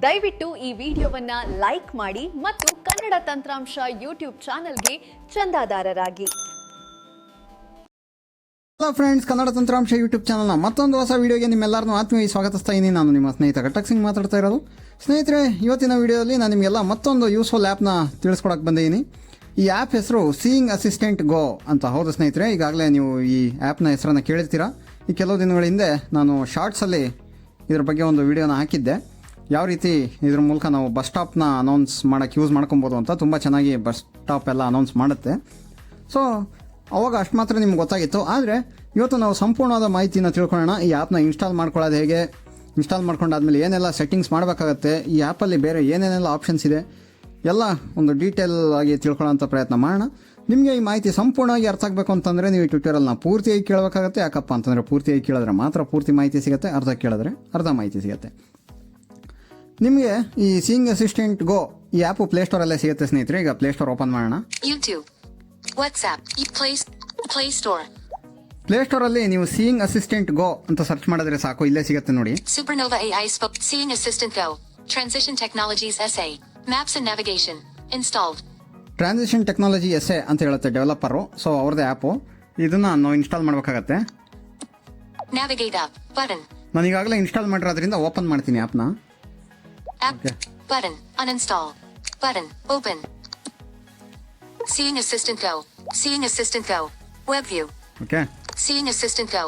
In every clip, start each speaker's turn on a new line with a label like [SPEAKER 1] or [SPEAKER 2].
[SPEAKER 1] ದಯವಿಟ್ಟು ಈ ವಿಡಿಯೋವನ್ನ ಲೈಕ್ ಮಾಡಿ ಮತ್ತು ಕನ್ನಡ ತಂತ್ರಾಂಶ ಯೂಟ್ಯೂಬ್ ಚಾನೆಲ್ಗೆ ಚಂದಾದಾರರಾಗಿ.
[SPEAKER 2] ಹಲೋ ಫ್ರೆಂಡ್ಸ್, ಕನ್ನಡ ತಂತ್ರಾಂಶ ಯೂಟ್ಯೂಬ್ ಚಾನಲ್ನ ಮತ್ತೊಂದು ಹೊಸ ವಿಡಿಯೋಗೆ ನಿಮ್ಮೆಲ್ಲರನ್ನೂ ಆತ್ಮೀಯ ಸ್ವಾಗತಿಸ್ತಾ ಇದ್ದೀನಿ. ನಾನು ನಿಮ್ಮ ಸ್ನೇಹಿತ ಘಟಕ್ ಸಿಂಗ್ ಮಾತಾಡ್ತಾ ಇರೋದು. ಸ್ನೇಹಿತರೆ, ಇವತ್ತಿನ ವಿಡಿಯೋದಲ್ಲಿ ನಾನು ನಿಮಗೆಲ್ಲ ಮತ್ತೊಂದು ಯೂಸ್ಫುಲ್ ಆ್ಯಪ್ನ ತಿಳಿಸ್ಕೊಡಕ್ಕೆ ಬಂದಿದ್ದೀನಿ. ಈ ಆ್ಯಪ್ ಹೆಸರು ಸೀಯಿಂಗ್ ಅಸಿಸ್ಟೆಂಟ್ ಗೋ ಅಂತ. ಹೌದು ಸ್ನೇಹಿತರೆ, ಈಗಾಗಲೇ ನೀವು ಈ ಆ್ಯಪ್ನ ಹೆಸರನ್ನು ಕೇಳಿರ್ತೀರಾ. ಈ ಕೆಲವು ದಿನಗಳ ಹಿಂದೆ ನಾನು ಶಾರ್ಟ್ಸಲ್ಲಿ ಇದ್ರ ಬಗ್ಗೆ ಒಂದು ವಿಡಿಯೋನ ಹಾಕಿದ್ದೆ. ಯಾವ ರೀತಿ ಇದ್ರ ಮೂಲಕ ನಾವು ಬಸ್ ಸ್ಟಾಪ್ನ ಅನೌನ್ಸ್ ಮಾಡೋಕ್ಕೆ ಯೂಸ್ ಮಾಡ್ಕೊಬೋದು ಅಂತ. ತುಂಬ ಚೆನ್ನಾಗಿ ಬಸ್ ಸ್ಟಾಪ್ ಎಲ್ಲ ಅನೌನ್ಸ್ ಮಾಡುತ್ತೆ. ಸೊ ಅವಾಗ ಅಷ್ಟು ಮಾತ್ರ ನಿಮ್ಗೆ ಗೊತ್ತಾಗಿತ್ತು. ಆದರೆ ಇವತ್ತು ನಾವು ಸಂಪೂರ್ಣವಾದ ಮಾಹಿತಿನ ತಿಳ್ಕೊಳ್ಳೋಣ. ಈ ಆ್ಯಪ್ನ ಇನ್ಸ್ಟಾಲ್ ಮಾಡ್ಕೊಳ್ಳೋದು ಹೇಗೆ, ಇನ್ಸ್ಟಾಲ್ ಮಾಡ್ಕೊಂಡಾದ್ಮೇಲೆ ಏನೆಲ್ಲ ಸೆಟ್ಟಿಂಗ್ಸ್ ಮಾಡಬೇಕಾಗತ್ತೆ, ಈ ಆ್ಯಪಲ್ಲಿ ಬೇರೆ ಏನೇನೆಲ್ಲ ಆಪ್ಷನ್ಸ್ ಇದೆ, ಎಲ್ಲ ಒಂದು ಡೀಟೇಲ್ ಆಗಿ ತಿಳ್ಕೊಳ್ಳೋಂಥ ಪ್ರಯತ್ನ ಮಾಡೋಣ. ನಿಮಗೆ ಈ ಮಾಹಿತಿ ಸಂಪೂರ್ಣವಾಗಿ ಅರ್ಥ ಆಗಬೇಕು ಅಂತಂದರೆ ನೀವು ಈ ಟ್ಯೂಟೋರಿಯಲ್ನ ಪೂರ್ತಿಯಾಗಿ ಕೇಳಬೇಕಾಗತ್ತೆ. ಯಾಕಪ್ಪ ಅಂತಂದರೆ ಪೂರ್ತಿಯಾಗಿ ಕೇಳಿದ್ರೆ ಮಾತ್ರ ಪೂರ್ತಿ ಮಾಹಿತಿ ಸಿಗುತ್ತೆ, ಅರ್ಧ ಕೇಳಿದ್ರೆ ಅರ್ಧ ಮಾಹಿತಿ ಸಿಗುತ್ತೆ. ನಿಮಗೆ ಈ ಸೀಯಿಂಗ್ ಅಸಿಸ್ಟೆಂಟ್ ಗೋ ಈ ಆ್ಯಪು ಪ್ಲೇಸ್ಟೋರಲ್ಲೇ ಸಿಗುತ್ತೆ ಸ್ನೇಹಿತರೆ. ಈಗ ಪ್ಲೇಸ್ಟೋರ್ ಓಪನ್ ಮಾಡೋಣ.
[SPEAKER 3] YouTube, WhatsApp, Play Store.
[SPEAKER 2] ಪ್ಲೇಸ್ಟೋರಲ್ಲಿ ನೀವು ಸೀಯಿಂಗ್ ಅಸಿಸ್ಟೆಂಟ್ ಗೋ ಅಂತ ಸರ್ಚ್ ಮಾಡಿದ್ರೆ ಸಾಕು, ಇಲ್ಲೇ ಸಿಗುತ್ತೆ ನೋಡಿ.
[SPEAKER 3] Supernova AI seeing assistant go, transition technologies SA, maps and navigation installed.
[SPEAKER 2] Transition technology SA ಅಂತ ಹೇಳುತ್ತೆ ಡೆವಲಪರು. ಸೊ ಅವ್ರದ್ದೇ ಆ್ಯಪು. ಇದನ್ನು ನಾವು ಇನ್ಸ್ಟಾಲ್ ಮಾಡಬೇಕಾಗತ್ತೆ.
[SPEAKER 3] Navigate up button.
[SPEAKER 2] ನಾನು ಈಗಾಗಲೇ ಇನ್ಸ್ಟಾಲ್ ಮಾಡಿರೋದ್ರಿಂದ ಓಪನ್ ಮಾಡ್ತೀನಿ ಆ್ಯಪ್ನ.
[SPEAKER 3] App button, uninstall button, open. Seeing Assistant Go, Seeing Assistant Go, web view.
[SPEAKER 2] Okay.
[SPEAKER 3] Seeing Assistant Go.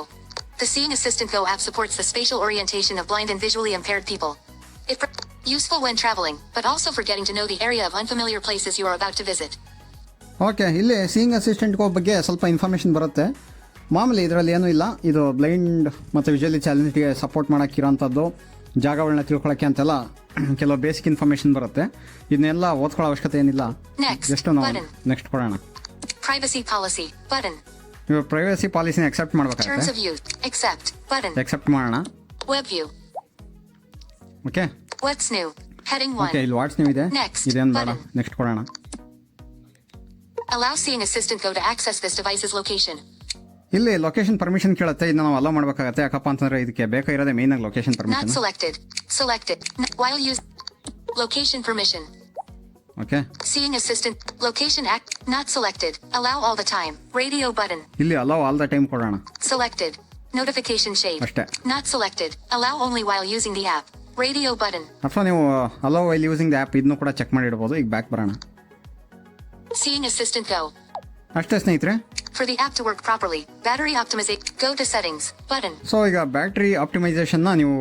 [SPEAKER 3] The Seeing Assistant Go app supports the spatial orientation of blind and visually impaired people. Useful when traveling, but also for getting to know the area of unfamiliar places you are about to visit.
[SPEAKER 2] Okay, ಇಲ್ಲಿ seeing assistant ಗೋ ಬಗ್ಗೆ ಸ್ವಲ್ಪ information ಬರುತ್ತೆ. ಮಾಮೂಲಿ ಇದರಲ್ಲಿ ಏನೂ ಇಲ್ಲ. ಇದು blind ಮತ್ತು ವಿಜುವಲಿ ಚಾಲೆಂಜ್ಗೆ ಸಪೋರ್ಟ್ ಮಾಡೋಕ್ಕಿರೋಂಥದ್ದು, ಜಾಗಗಳನ್ನ ತಿಳ್ಕೊಳ್ಳೋಕ್ಕೆ ಅಂತೆಲ್ಲ ಕೆಲವು ಬೇಸಿಕ್ ಇನ್ಫಾರ್ಮೇಷನ್ ಬರುತ್ತೆ. ಇದನ್ನೆಲ್ಲ ಓದ್ಕೊಳ್ಳೋ ಅವಶ್ಯಕತೆ ಏನಿಲ್ಲ. ಜಸ್ಟ್ ನಾವು ನೆಕ್ಸ್ಟ್ ಕೊಡೋಣ.
[SPEAKER 3] Privacy policy button.
[SPEAKER 2] ಇವಾಗ ಪ್ರೈವಸಿ ಪಾಲಿಸಿನ ಅಕ್ಸೆಪ್ಟ್ ಮಾಡಬೇಕಾಗುತ್ತೆ.
[SPEAKER 3] Terms of use accept button.
[SPEAKER 2] Accept ಮಾಡೋಣ.
[SPEAKER 3] Web view.
[SPEAKER 2] Okay.
[SPEAKER 3] What's new heading 1.
[SPEAKER 2] Okay, ಇಲ್ಲಿ ವಾಟ್ಸ್ ನ್ಯೂ ಇದೆ. ಇದೇನು ಬೇಡ, ನೆಕ್ಸ್ಟ್ ಕೊಡೋಣ.
[SPEAKER 3] Allow Seeing Assistant Go to access this device's location.
[SPEAKER 2] ಇಲ್ಲಿ ಲೊಕೇಶನ್ ಪರ್ಮಿಷನ್ ಕೇಳುತ್ತೆ. ಇದನ್ನ ನಾವು ಅಲೋ ಮಾಡಬೇಕಾಗುತ್ತೆ. ಯಾಕಪ್ಪ ಅಂತಂದ್ರೆ ಇದಕ್ಕೆ ಬೇಕಾಗಿರೋದೇ ಮೇನ್ ಆಗಿ location permission.
[SPEAKER 3] Not selected while use location permission.
[SPEAKER 2] Okay.
[SPEAKER 3] Seeing Assistant location act not selected, allow all the time. Radio button.
[SPEAKER 2] ಇಲ್ಲಿ ಅಲೋ ಆಲ್ ದ ಟೈಮ್ ಕೊಡೋಣ.
[SPEAKER 3] Selected notification shade.
[SPEAKER 2] ಅಷ್ಟೇ.
[SPEAKER 3] Not selected, allow only while using the app. Radio button.
[SPEAKER 2] ಅಥವಾ ನೀವು hello while using the app ಇದನ್ನು ಕೂಡ check ಮಾಡಿ ಇಡಬಹುದು. ಈಗ ಬ್ಯಾಕ್ ಬರೋಣ.
[SPEAKER 3] Seeing Assistant Go.
[SPEAKER 2] ಅಷ್ಟೇ ಸ್ನೇಹಿತರೆ.
[SPEAKER 3] For the app to work properly, battery optimization. Go to settings button.
[SPEAKER 2] So ಈಗ ಬ್ಯಾಟ್ರಿ ಆಪ್ಟಿಮೈಸೇಷನ್ ನ ನೀವು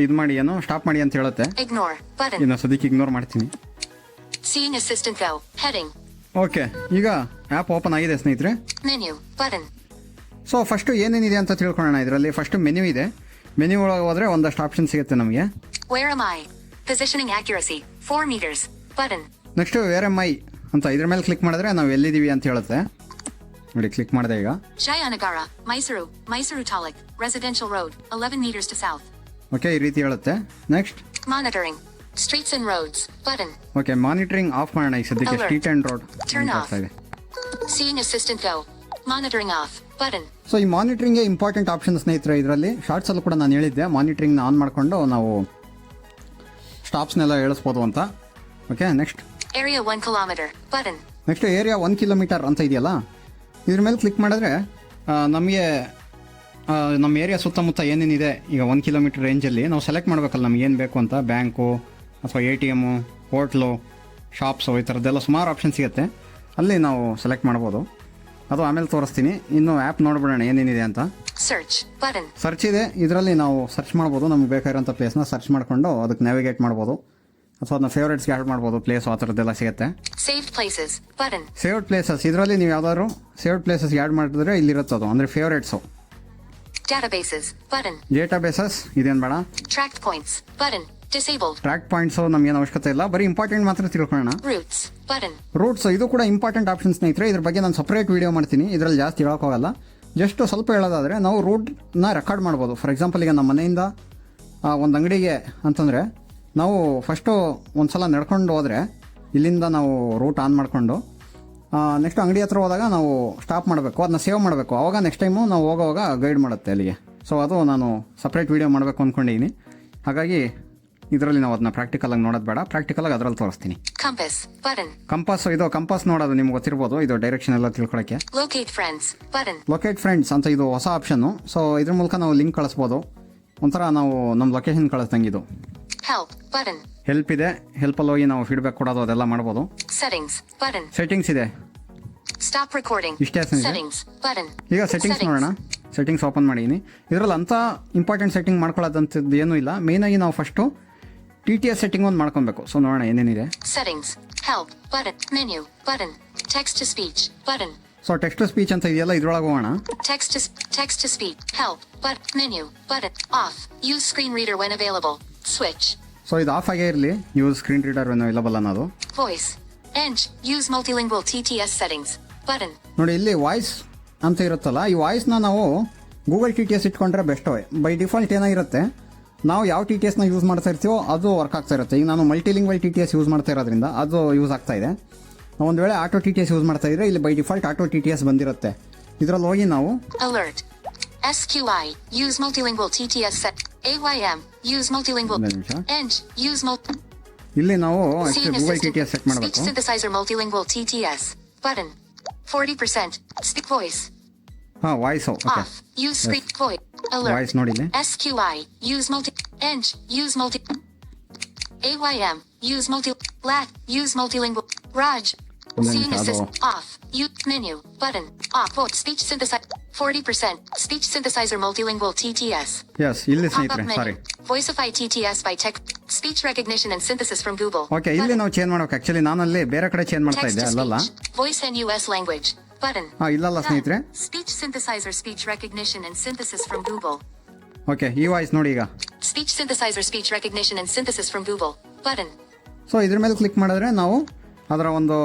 [SPEAKER 2] ಇದು ಮಾಡಿ, ಏನೋ ಸ್ಟಾಪ್ ಮಾಡಿ ಅಂತ ಹೇಳುತ್ತೆ.
[SPEAKER 3] Ignore button.
[SPEAKER 2] ಇದನ್ನ ಸದ್ಯಕ್ಕೆ ಇಗ್ನೋರ್ ಮಾಡ್ತೀನಿ.
[SPEAKER 3] Seeing Assistant Go heading.
[SPEAKER 2] Okay, ಈಗ ಆ್ಯಪ್ ಓಪನ್ ಆಗಿದೆ ಸ್ನೇಹಿತರೆ.
[SPEAKER 3] Menu button.
[SPEAKER 2] ಸೊ ಫಸ್ಟ್ ಏನೇನಿದೆ ಅಂತ ತಿಳ್ಕೊಳ್ಳೋಣ. ಇದರಲ್ಲಿ ಫಸ್ಟ್ ಮೆನ್ಯೂ ಇದೆ. ಮೆನ್ಯೂ ಒಳಗೆ ಹೋದ್ರೆ ಒಂದಷ್ಟು ಆಪ್ಷನ್ ಸಿಗುತ್ತೆ ನಮಗೆ.
[SPEAKER 3] Where am I? Positioning accuracy 4 meters button.
[SPEAKER 2] Next where M I ಅಂತ ಇದ್ರ ಮೇಲೆ ಕ್ಲಿಕ್ ಮಾಡಿದ್ರೆ ನಾವು ಎಲ್ಲಿದ್ದೀವಿ ಅಂತ ಹೇಳುತ್ತೆ ನೋಡಿ. ಕ್ಲಿಕ್ ಮಾಡಿದೆ ಈಗ.
[SPEAKER 3] Jayanagara, Mysuru Taluk, Residential Road, 11 meters to south.
[SPEAKER 2] Okay, ಈ ರೀತಿ ಹೇಳುತ್ತೆ. Next
[SPEAKER 3] Monitoring, Streets and Roads button.
[SPEAKER 2] Okay, monitoring of ಮಾಡೋಣ. ಈಗ ಸದ್ಯಕ್ಕೆ street and road
[SPEAKER 3] Turn off. Seeing Assistant Go, Monitoring off button.
[SPEAKER 2] So ಈ monitoring important option ಸ್ನೇಹಿತರೆ. ಇದರಲ್ಲಿ shorts ಅಲ್ಲೂ ಕೂಡ ನಾನು ಹೇಳಿದ್ದೆ, ಮಾನಿಟರಿಂಗ್ನ ಆನ್ ಮಾಡಿಕೊಂಡು ನಾವು ಸ್ಟಾಪ್ಸ್ನೆಲ್ಲ ಹೇಳಿಸ್ಬೋದು ಅಂತ. Okay, next
[SPEAKER 3] Area 1 kilometer button.
[SPEAKER 2] Next area 1 kilometre ಅಂತ ಇದೆಯಲ್ಲ, ಇದ್ರ ಮೇಲೆ ಕ್ಲಿಕ್ ಮಾಡಿದ್ರೆ ನಮಗೆ ನಮ್ಮ ಏರಿಯಾ ಸುತ್ತಮುತ್ತ ಏನೇನಿದೆ ಈಗ 1 ಕಿಲೋಮೀಟರ್ ರೇಂಜಲ್ಲಿ ನಾವು ಸೆಲೆಕ್ಟ್ ಮಾಡಬೇಕಲ್ಲ ನಮ್ಗೆ ಏನು ಬೇಕು ಅಂತ. ಬ್ಯಾಂಕು ಅಥವಾ ATM, ಹೋಟ್ಲು, ಶಾಪ್ಸು, ಈ ಥರದ್ದೆಲ್ಲ ಸುಮಾರು ಆಪ್ಷನ್ ಸಿಗುತ್ತೆ. ಅಲ್ಲಿ ನಾವು ಸೆಲೆಕ್ಟ್ ಮಾಡ್ಬೋದು. ಅದು ಆಮೇಲೆ ತೋರಿಸ್ತೀನಿ. ಇನ್ನು ಆ್ಯಪ್ ನೋಡ್ಬಿಡೋಣ ಏನೇನಿದೆ ಅಂತ.
[SPEAKER 3] Search button.
[SPEAKER 2] ಸರ್ಚ್ ಇದೆ. ಇದರಲ್ಲಿ ನಾವು ಸರ್ಚ್ ಮಾಡ್ಬೋದು. ನಮ್ಗೆ ಬೇಕಾಗಿರೋಂಥ ಪ್ಲೇಸ್ನ ಸರ್ಚ್ ಮಾಡಿಕೊಂಡು ಅದಕ್ಕೆ ನ್ಯಾವಿಗೇಟ್ ಮಾಡ್ಬೋದು, ಅಥವಾ ಅದನ್ನ ಫೇವ್ರೇಟ್ಸ್ಗೆ ಆ್ಯಡ್ ಮಾಡ್ಬೋದು. ಪ್ಲೇಸ್ ಆ ಥರದ್ದೆಲ್ಲ ಸಿಗುತ್ತೆ.
[SPEAKER 3] Saved places button.
[SPEAKER 2] Saved places, ಇದರಲ್ಲಿ ನೀವು ಯಾವ್ದಾದ್ರು ಸೇವ್ಡ್ ಪ್ಲೇಸಸ್ಗೆ ಆ್ಯಡ್ ಮಾಡಿದ್ರೆ ಇಲ್ಲಿರುತ್ತೆ ಅದು, ಅಂದರೆ ಫೇವ್ರೇಟ್ಸು.
[SPEAKER 3] Databases button.
[SPEAKER 2] ಡೇಟಾಬೇಸಸ್ ಇದೇನು ಬೇಡ.
[SPEAKER 3] Tracked points button. Disabled.
[SPEAKER 2] Track points ನಮಗೇನು ಅವಶ್ಯಕತೆ ಇಲ್ಲ, ಬರೀ ಇಂಪಾರ್ಟೆಂಟ್ ಮಾತ್ರ ತಿಳ್ಕೊಳ್ಳೋಣ.
[SPEAKER 3] Routes button.
[SPEAKER 2] ರೂಟ್ಸ್ ಇದು ಕೂಡ ಇಂಪಾರ್ಟೆಂಟ್ ಆಪ್ಷನ್ ಸ್ನೇಹಿತರೆ. ಇದ್ರ ಬಗ್ಗೆ ನಾನು ಸಪ್ರೇಟ್ ವೀಡಿಯೋ ಮಾಡ್ತೀನಿ. ಇದರಲ್ಲಿ ಜಾಸ್ತಿ ಹೇಳೋಕ್ಕಾಗಲ್ಲ. ಜಸ್ಟ್ ಸ್ವಲ್ಪ ಹೇಳೋದಾದರೆ ನಾವು ರೂಟ್ನ ರೆಕಾರ್ಡ್ ಮಾಡ್ಬೋದು. ಫಾರ್ ಎಕ್ಸಾಂಪಲ್, ಈಗ ನಮ್ಮ ಮನೆಯಿಂದ ಒಂದು ಅಂಗಡಿಗೆ ಅಂತಂದರೆ ನಾವು ಫಸ್ಟು ಒಂದು ಸಲ ನಡ್ಕೊಂಡು ಹೋದರೆ ಇಲ್ಲಿಂದ ನಾವು ರೂಟ್ ಆನ್ ಮಾಡಿಕೊಂಡು ನೆಕ್ಸ್ಟ್ ಅಂಗಡಿ ಹತ್ರ ಹೋದಾಗ ನಾವು ಸ್ಟಾಪ್ ಮಾಡಬೇಕು, ಅದನ್ನ ಸೇವ್ ಮಾಡಬೇಕು. ಆವಾಗ ನೆಕ್ಸ್ಟ್ ಟೈಮು ನಾವು ಹೋಗೋವಾಗ ಗೈಡ್ ಮಾಡುತ್ತೆ ಅಲ್ಲಿಗೆ. ಸೊ ಅದು ನಾನು ಸಪ್ರೇಟ್ ವೀಡಿಯೋ ಮಾಡಬೇಕು ಅಂದ್ಕೊಂಡಿದ್ದೀನಿ. ಹಾಗಾಗಿ ಇದರಲ್ಲಿ ನಾವು ಅದನ್ನ ಪ್ರಾಕ್ಟಿಕಲಾಗಿ ನೋಡೋದು ಬೇಡ, ಪ್ರಾಕ್ಟಿಕಲಾಗಿ ಅದರಲ್ಲಿ ತೋರಿಸ್ತೀನಿ.
[SPEAKER 3] Compass. Button.
[SPEAKER 2] ಇದು ಕಂಪಾಸ್ ನೋಡೋದು ನಿಮ್ಗೆ ಗೊತ್ತಿರ್ಬೋದು, ಇದು ಡೈರೆಕ್ಷನ್ ಎಲ್ಲ ತಿಳ್ಕೊಳಕ್ಕೆ.
[SPEAKER 3] Locate friends. Button.
[SPEAKER 2] Locate friends ಅಂತ ಇದು ಹೊಸ ಆಪ್ಷನ್ನು. ಸೊ ಇದ್ರ ಮೂಲಕ ನಾವು ಲಿಂಕ್ ಕಳಿಸ್ಬೋದು, ಒಂಥರ ನಾವು ನಮ್ಮ ಲೊಕೇಶನ್ ಕಳಿಸ್ದಂಗೆ ಇದು.
[SPEAKER 3] Help. Button.
[SPEAKER 2] ಹೆಲ್ಪ್ ಇದೆ, ಹೆಲ್ಪಲ್ಲಿ ಹೋಗಿ ನಾವು ಫೀಡ್ಬ್ಯಾಕ್ ಕೊಡೋದು ಅದೆಲ್ಲ ಮಾಡ್ಬೋದು.
[SPEAKER 3] Settings. Button.
[SPEAKER 2] ಸೆಟ್ಟಿಂಗ್ಸ್ ಇದೆ,
[SPEAKER 3] Stop recording.
[SPEAKER 2] ಇಷ್ಟೇ ಇದೆ.
[SPEAKER 3] Settings. Button.
[SPEAKER 2] ಈಗ ಸೆಟ್ಟಿಂಗ್ಸ್ ನೋಡೋಣ. ಸೆಟ್ಟಿಂಗ್ಸ್ ಓಪನ್ ಮಾಡಿದ್ದೀನಿ. ಇದರಲ್ಲಿ ಅಂಥ ಇಂಪಾರ್ಟೆಂಟ್ ಸೆಟ್ಟಿಂಗ್ ಮಾಡ್ಕೊಳ್ಳೋದಂಥದ್ದು ಏನೂ ಇಲ್ಲ. ಮೇಯ್ನಾಗಿ ನಾವು ಫಸ್ಟು TTS ಸೆಟ್ಟಿಂಗ್ ಒಂದು ಮಾಡ್ಕೊಬೇಕು. ಸೊ ನೋಡೋಣ ಏನೇನಿದೆ.
[SPEAKER 3] Settings. Help. Button. Menu. Button. Text to speech. Button.
[SPEAKER 2] So text to speech ಅಂತ ಇದೆಯಲ್ಲ, ಇದ್ರೊಳಗೆ ಹೋಗೋಣ.
[SPEAKER 3] Text to speech. Help. But menu. Button. Off. Use screen reader when available. Switch.
[SPEAKER 2] So ಇದು of ಆಗೇ ಇರಲಿ, ಯೂಸ್ ಸ್ಕ್ರೀನ್ ರೀಡರ್ ಅವೈಲಬಲ್ ಅನ್ನೋದು.
[SPEAKER 3] Voice. Eng. Use multilingual TTS settings. Button.
[SPEAKER 2] ನೋಡಿ ಇಲ್ಲಿ ವಾಯ್ಸ್ ಅಂತ ಇರುತ್ತಲ್ಲ, ಈ ವಾಯ್ಸ್ನ ನಾವು ಗೂಗಲ್ TTS ಇಟ್ಕೊಂಡ್ರೆ ಬೆಸ್ಟ್. ಬೈ ಡಿಫಾಲ್ಟ್ ಏನಾಗಿರುತ್ತೆ, ನಾವು ಯಾವ TTSನ ಯೂಸ್ ಮಾಡ್ತಾ ಇರ್ತೀವೋ ಅದು ವರ್ಕ್ ಆಗ್ತಾ ಇರುತ್ತೆ. ಈಗ ನಾನು ಮಲ್ಟಿಲಿಂಗ್ವಲ್ TTS ಯೂಸ್ ಮಾಡ್ತಾ ಇರೋದ್ರಿಂದ ಅದು ಯೂಸ್ ಆಗ್ತಾ ಇದೆ. ಒಂದು ವೇಳೆ ಆಟೋ TTS ಯೂಸ್ ಮಾಡ್ತಾ ಇದ್ರೆ ಇಲ್ಲಿ ಬೈ ಡಿಫಾಲ್ಟ್ ಆಟೋ TTS ಬಂದಿರುತ್ತೆ. ಇದರಲ್ಲಿ ಹೋಗಿ ನಾವು
[SPEAKER 3] Alert. SQI. Use multilingual TTS set. AYM. Use multilingual. Eng. Use
[SPEAKER 2] ಇಲ್ಲಿ ನಾವು
[SPEAKER 3] Scene
[SPEAKER 2] Google
[SPEAKER 3] assistant.
[SPEAKER 2] TTS set
[SPEAKER 3] Speech
[SPEAKER 2] ಮಾಡಬೇಕು.
[SPEAKER 3] synthesizer multilingual TTS. Button. 40%. Speak voice.
[SPEAKER 2] ಹಾಂ voice okay.
[SPEAKER 3] Off. Use screen voice. Alert.
[SPEAKER 2] Voice ನೋಡಿ ಇಲ್ಲಿ.
[SPEAKER 3] SQI. Use multi. Eng. Use multi. AYM. Use multi. Lat. Use multilingual. Raj. Scene assist. Off. Use menu. Button. Off. Voice. Speech synthesizer. 40%. Speech synthesizer multilingual TTS.
[SPEAKER 2] Yes ಇಲ್ಲಿ
[SPEAKER 3] Pop-up
[SPEAKER 2] ಸ್ನೇಹಿತರೆ, sorry.
[SPEAKER 3] menu. Voicify TTS by tech. Speech recognition and synthesis from Google.
[SPEAKER 2] Okay, ಇಲ್ಲಿ ನಾವು change ಮಾಡ್ಬೇಕು. Actually ನಾನಲ್ಲಿ ಬೇರೆ ಕಡೆ change ಮಾಡ್ತಾ
[SPEAKER 3] Text
[SPEAKER 2] ಇದ್ದೆ,
[SPEAKER 3] to
[SPEAKER 2] ಅಲ್ಲಲ್ಲ.
[SPEAKER 3] speech. Voice and US language. Button.
[SPEAKER 2] ಹಾಂ ಇಲ್ಲಲ್ಲ ಸ್ನೇಹಿತರೆ.
[SPEAKER 3] Speech synthesizer speech recognition and synthesis from Google.
[SPEAKER 2] Okay, ಈ ವಾಯ್ಸ್ ನೋಡಿ ಈಗ.
[SPEAKER 3] Speech synthesizer speech recognition and synthesis from Google. Button.
[SPEAKER 2] So ಇದ್ರ ಮೇಲೆ ಕ್ಲಿಕ್ ಮಾಡಿದ್ರೆ ನಾವು ಅದರ ಒಂದು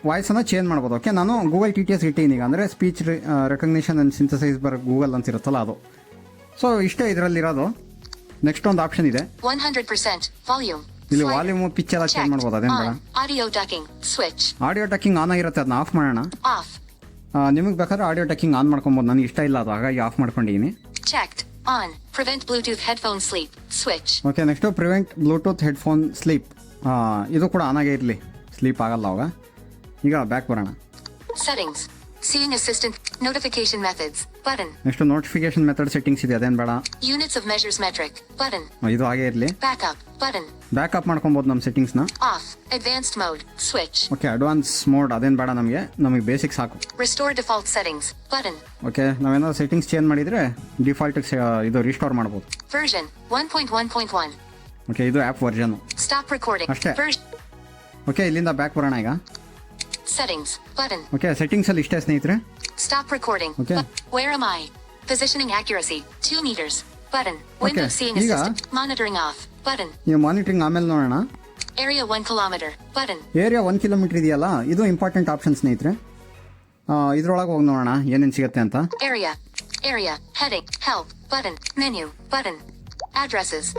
[SPEAKER 2] ವಾಯ್ಸನ್ನು ಚೇಂಜ್ ಮಾಡ್ಬೋದು. ಓಕೆ, ನಾನು ಗೂಗಲ್ TTS ಇಟ್ಟಿದ್ದೀನಿ ಈಗ, ಅಂದರೆ ಸ್ಪೀಚ್ ರೆಕಗ್ನಿಷನ್ ಆ್ಯಂಡ್ ಸಿಂಥಸೈಸ್ ಬರ್ ಗೂಗಲ್ ಅಂತ ಇರುತ್ತಲ್ಲ ಅದು. ಸೊ ಇಷ್ಟೇ ಇದರಲ್ಲಿರೋದು. ನೆಕ್ಸ್ಟ್ ಒಂದು ಆಪ್ಷನ್ ಇದೆ,
[SPEAKER 3] 100% volume.
[SPEAKER 2] ಇಲ್ಲಿ
[SPEAKER 3] Slider.
[SPEAKER 2] ವಾಲ್ಯೂಮು ಪಿಚ್ ಎಲ್ಲ ಚೇಂಜ್ ಮಾಡ್ಬೋದು. ಅದೇನು ಬೇಡ.
[SPEAKER 3] On. Audio ducking. Switch.
[SPEAKER 2] Audio ducking on ಆಗಿರುತ್ತೆ, ಅದನ್ನ ಆಫ್ ಮಾಡೋಣ.
[SPEAKER 3] Off.
[SPEAKER 2] ನಿಮಗೆ ಬೇಕಾದ್ರೆ ಆಡಿಯೋ ಟಕ್ಕಿಂಗ್ ಆನ್ ಮಾಡ್ಕೊಬೋದು. ನನಗೆ ಇಷ್ಟ ಇಲ್ಲ ಅದು, ಹಾಗಾಗಿ ಆಫ್ ಮಾಡ್ಕೊಂಡಿದ್ದೀನಿ.
[SPEAKER 3] Checked. On. Prevent Bluetooth headphone sleep. Switch.
[SPEAKER 2] Okay, next prevent Bluetooth headphone sleep. ಇದು ಕೂಡ ಆನ್ ಆಗೇ ಇರಲಿ, ಸ್ಲೀಪ್ ಆಗಲ್ಲ ಅವಾಗ. ಈಗ ಬ್ಯಾಕ್ ಬರೋಣ.
[SPEAKER 3] Settings. Seeing assistant. Notification methods. Button.
[SPEAKER 2] Next notification method settings ಇದೆ, ಅದೇನು ಬೇಡ.
[SPEAKER 3] Units of measures metric. Button.
[SPEAKER 2] ಇದು ಹಾಗೇ ಇರಲಿ.
[SPEAKER 3] Backup. Button.
[SPEAKER 2] ಬ್ಯಾಕಪ್ ಮಾಡ್ಕೊಬೋದು ನಮ್ಮ ಸೆಟ್ಟಿಂಗ್ಸ್ನ.
[SPEAKER 3] Off. Advanced mode. Switch.
[SPEAKER 2] Okay, advance mode ಅದೇನು ಬೇಡ ನಮಗೆ ಬೇಸಿಕ್ ಸಾಕು.
[SPEAKER 3] Restore default settings. Button.
[SPEAKER 2] Okay, ನಾವೇನಾದ್ರು ಸೆಟ್ಟಿಂಗ್ಸ್ ಚೇಂಜ್ ಮಾಡಿದರೆ ಡಿಫಾಲ್ಟಿಗೆ ಇದು ರಿಸ್ಟೋರ್ ಮಾಡ್ಬೋದು.
[SPEAKER 3] Version 1.1.1.
[SPEAKER 2] ಓಕೆ, ಇದು ಆ್ಯಪ್ ವರ್ಷನು.
[SPEAKER 3] Stop recording.
[SPEAKER 2] ಅಷ್ಟೇ.
[SPEAKER 3] Version.
[SPEAKER 2] ಓಕೆ, ಇಲ್ಲಿಂದ ಬ್ಯಾಕ್ ಬರೋಣ ಈಗ.
[SPEAKER 3] Settings. Button.
[SPEAKER 2] ಓಕೆ, ಸೆಟ್ಟಿಂಗ್ಸಲ್ಲಿ ಇಷ್ಟೇ ಸ್ನೇಹಿತರೆ.
[SPEAKER 3] Stop recording.
[SPEAKER 2] Okay.
[SPEAKER 3] Where am I? Positioning accuracy. 2 meters. Button. Windows seeing
[SPEAKER 2] ಈಗ-
[SPEAKER 3] assistant. Monitoring off. Button.
[SPEAKER 2] ಈ ಮಾನಿಟರಿಂಗ್ ಆಮೇಲೆ ನೋಡೋಣ.
[SPEAKER 3] Area 1 kilometer. Button.
[SPEAKER 2] Area 1 kilometre ಇದೆಯಲ್ಲ, ಇದು ಇಂಪಾರ್ಟೆಂಟ್ ಆಪ್ಷನ್ ಸ್ನೇಹಿತರೆ. ಇದ್ರೊಳಗೆ ಹೋಗಿ ನೋಡೋಣ ಏನೇನು ಸಿಗುತ್ತೆ ಅಂತ.
[SPEAKER 3] Area. Area. Heading. Help. Button. Menu. Button. Addresses.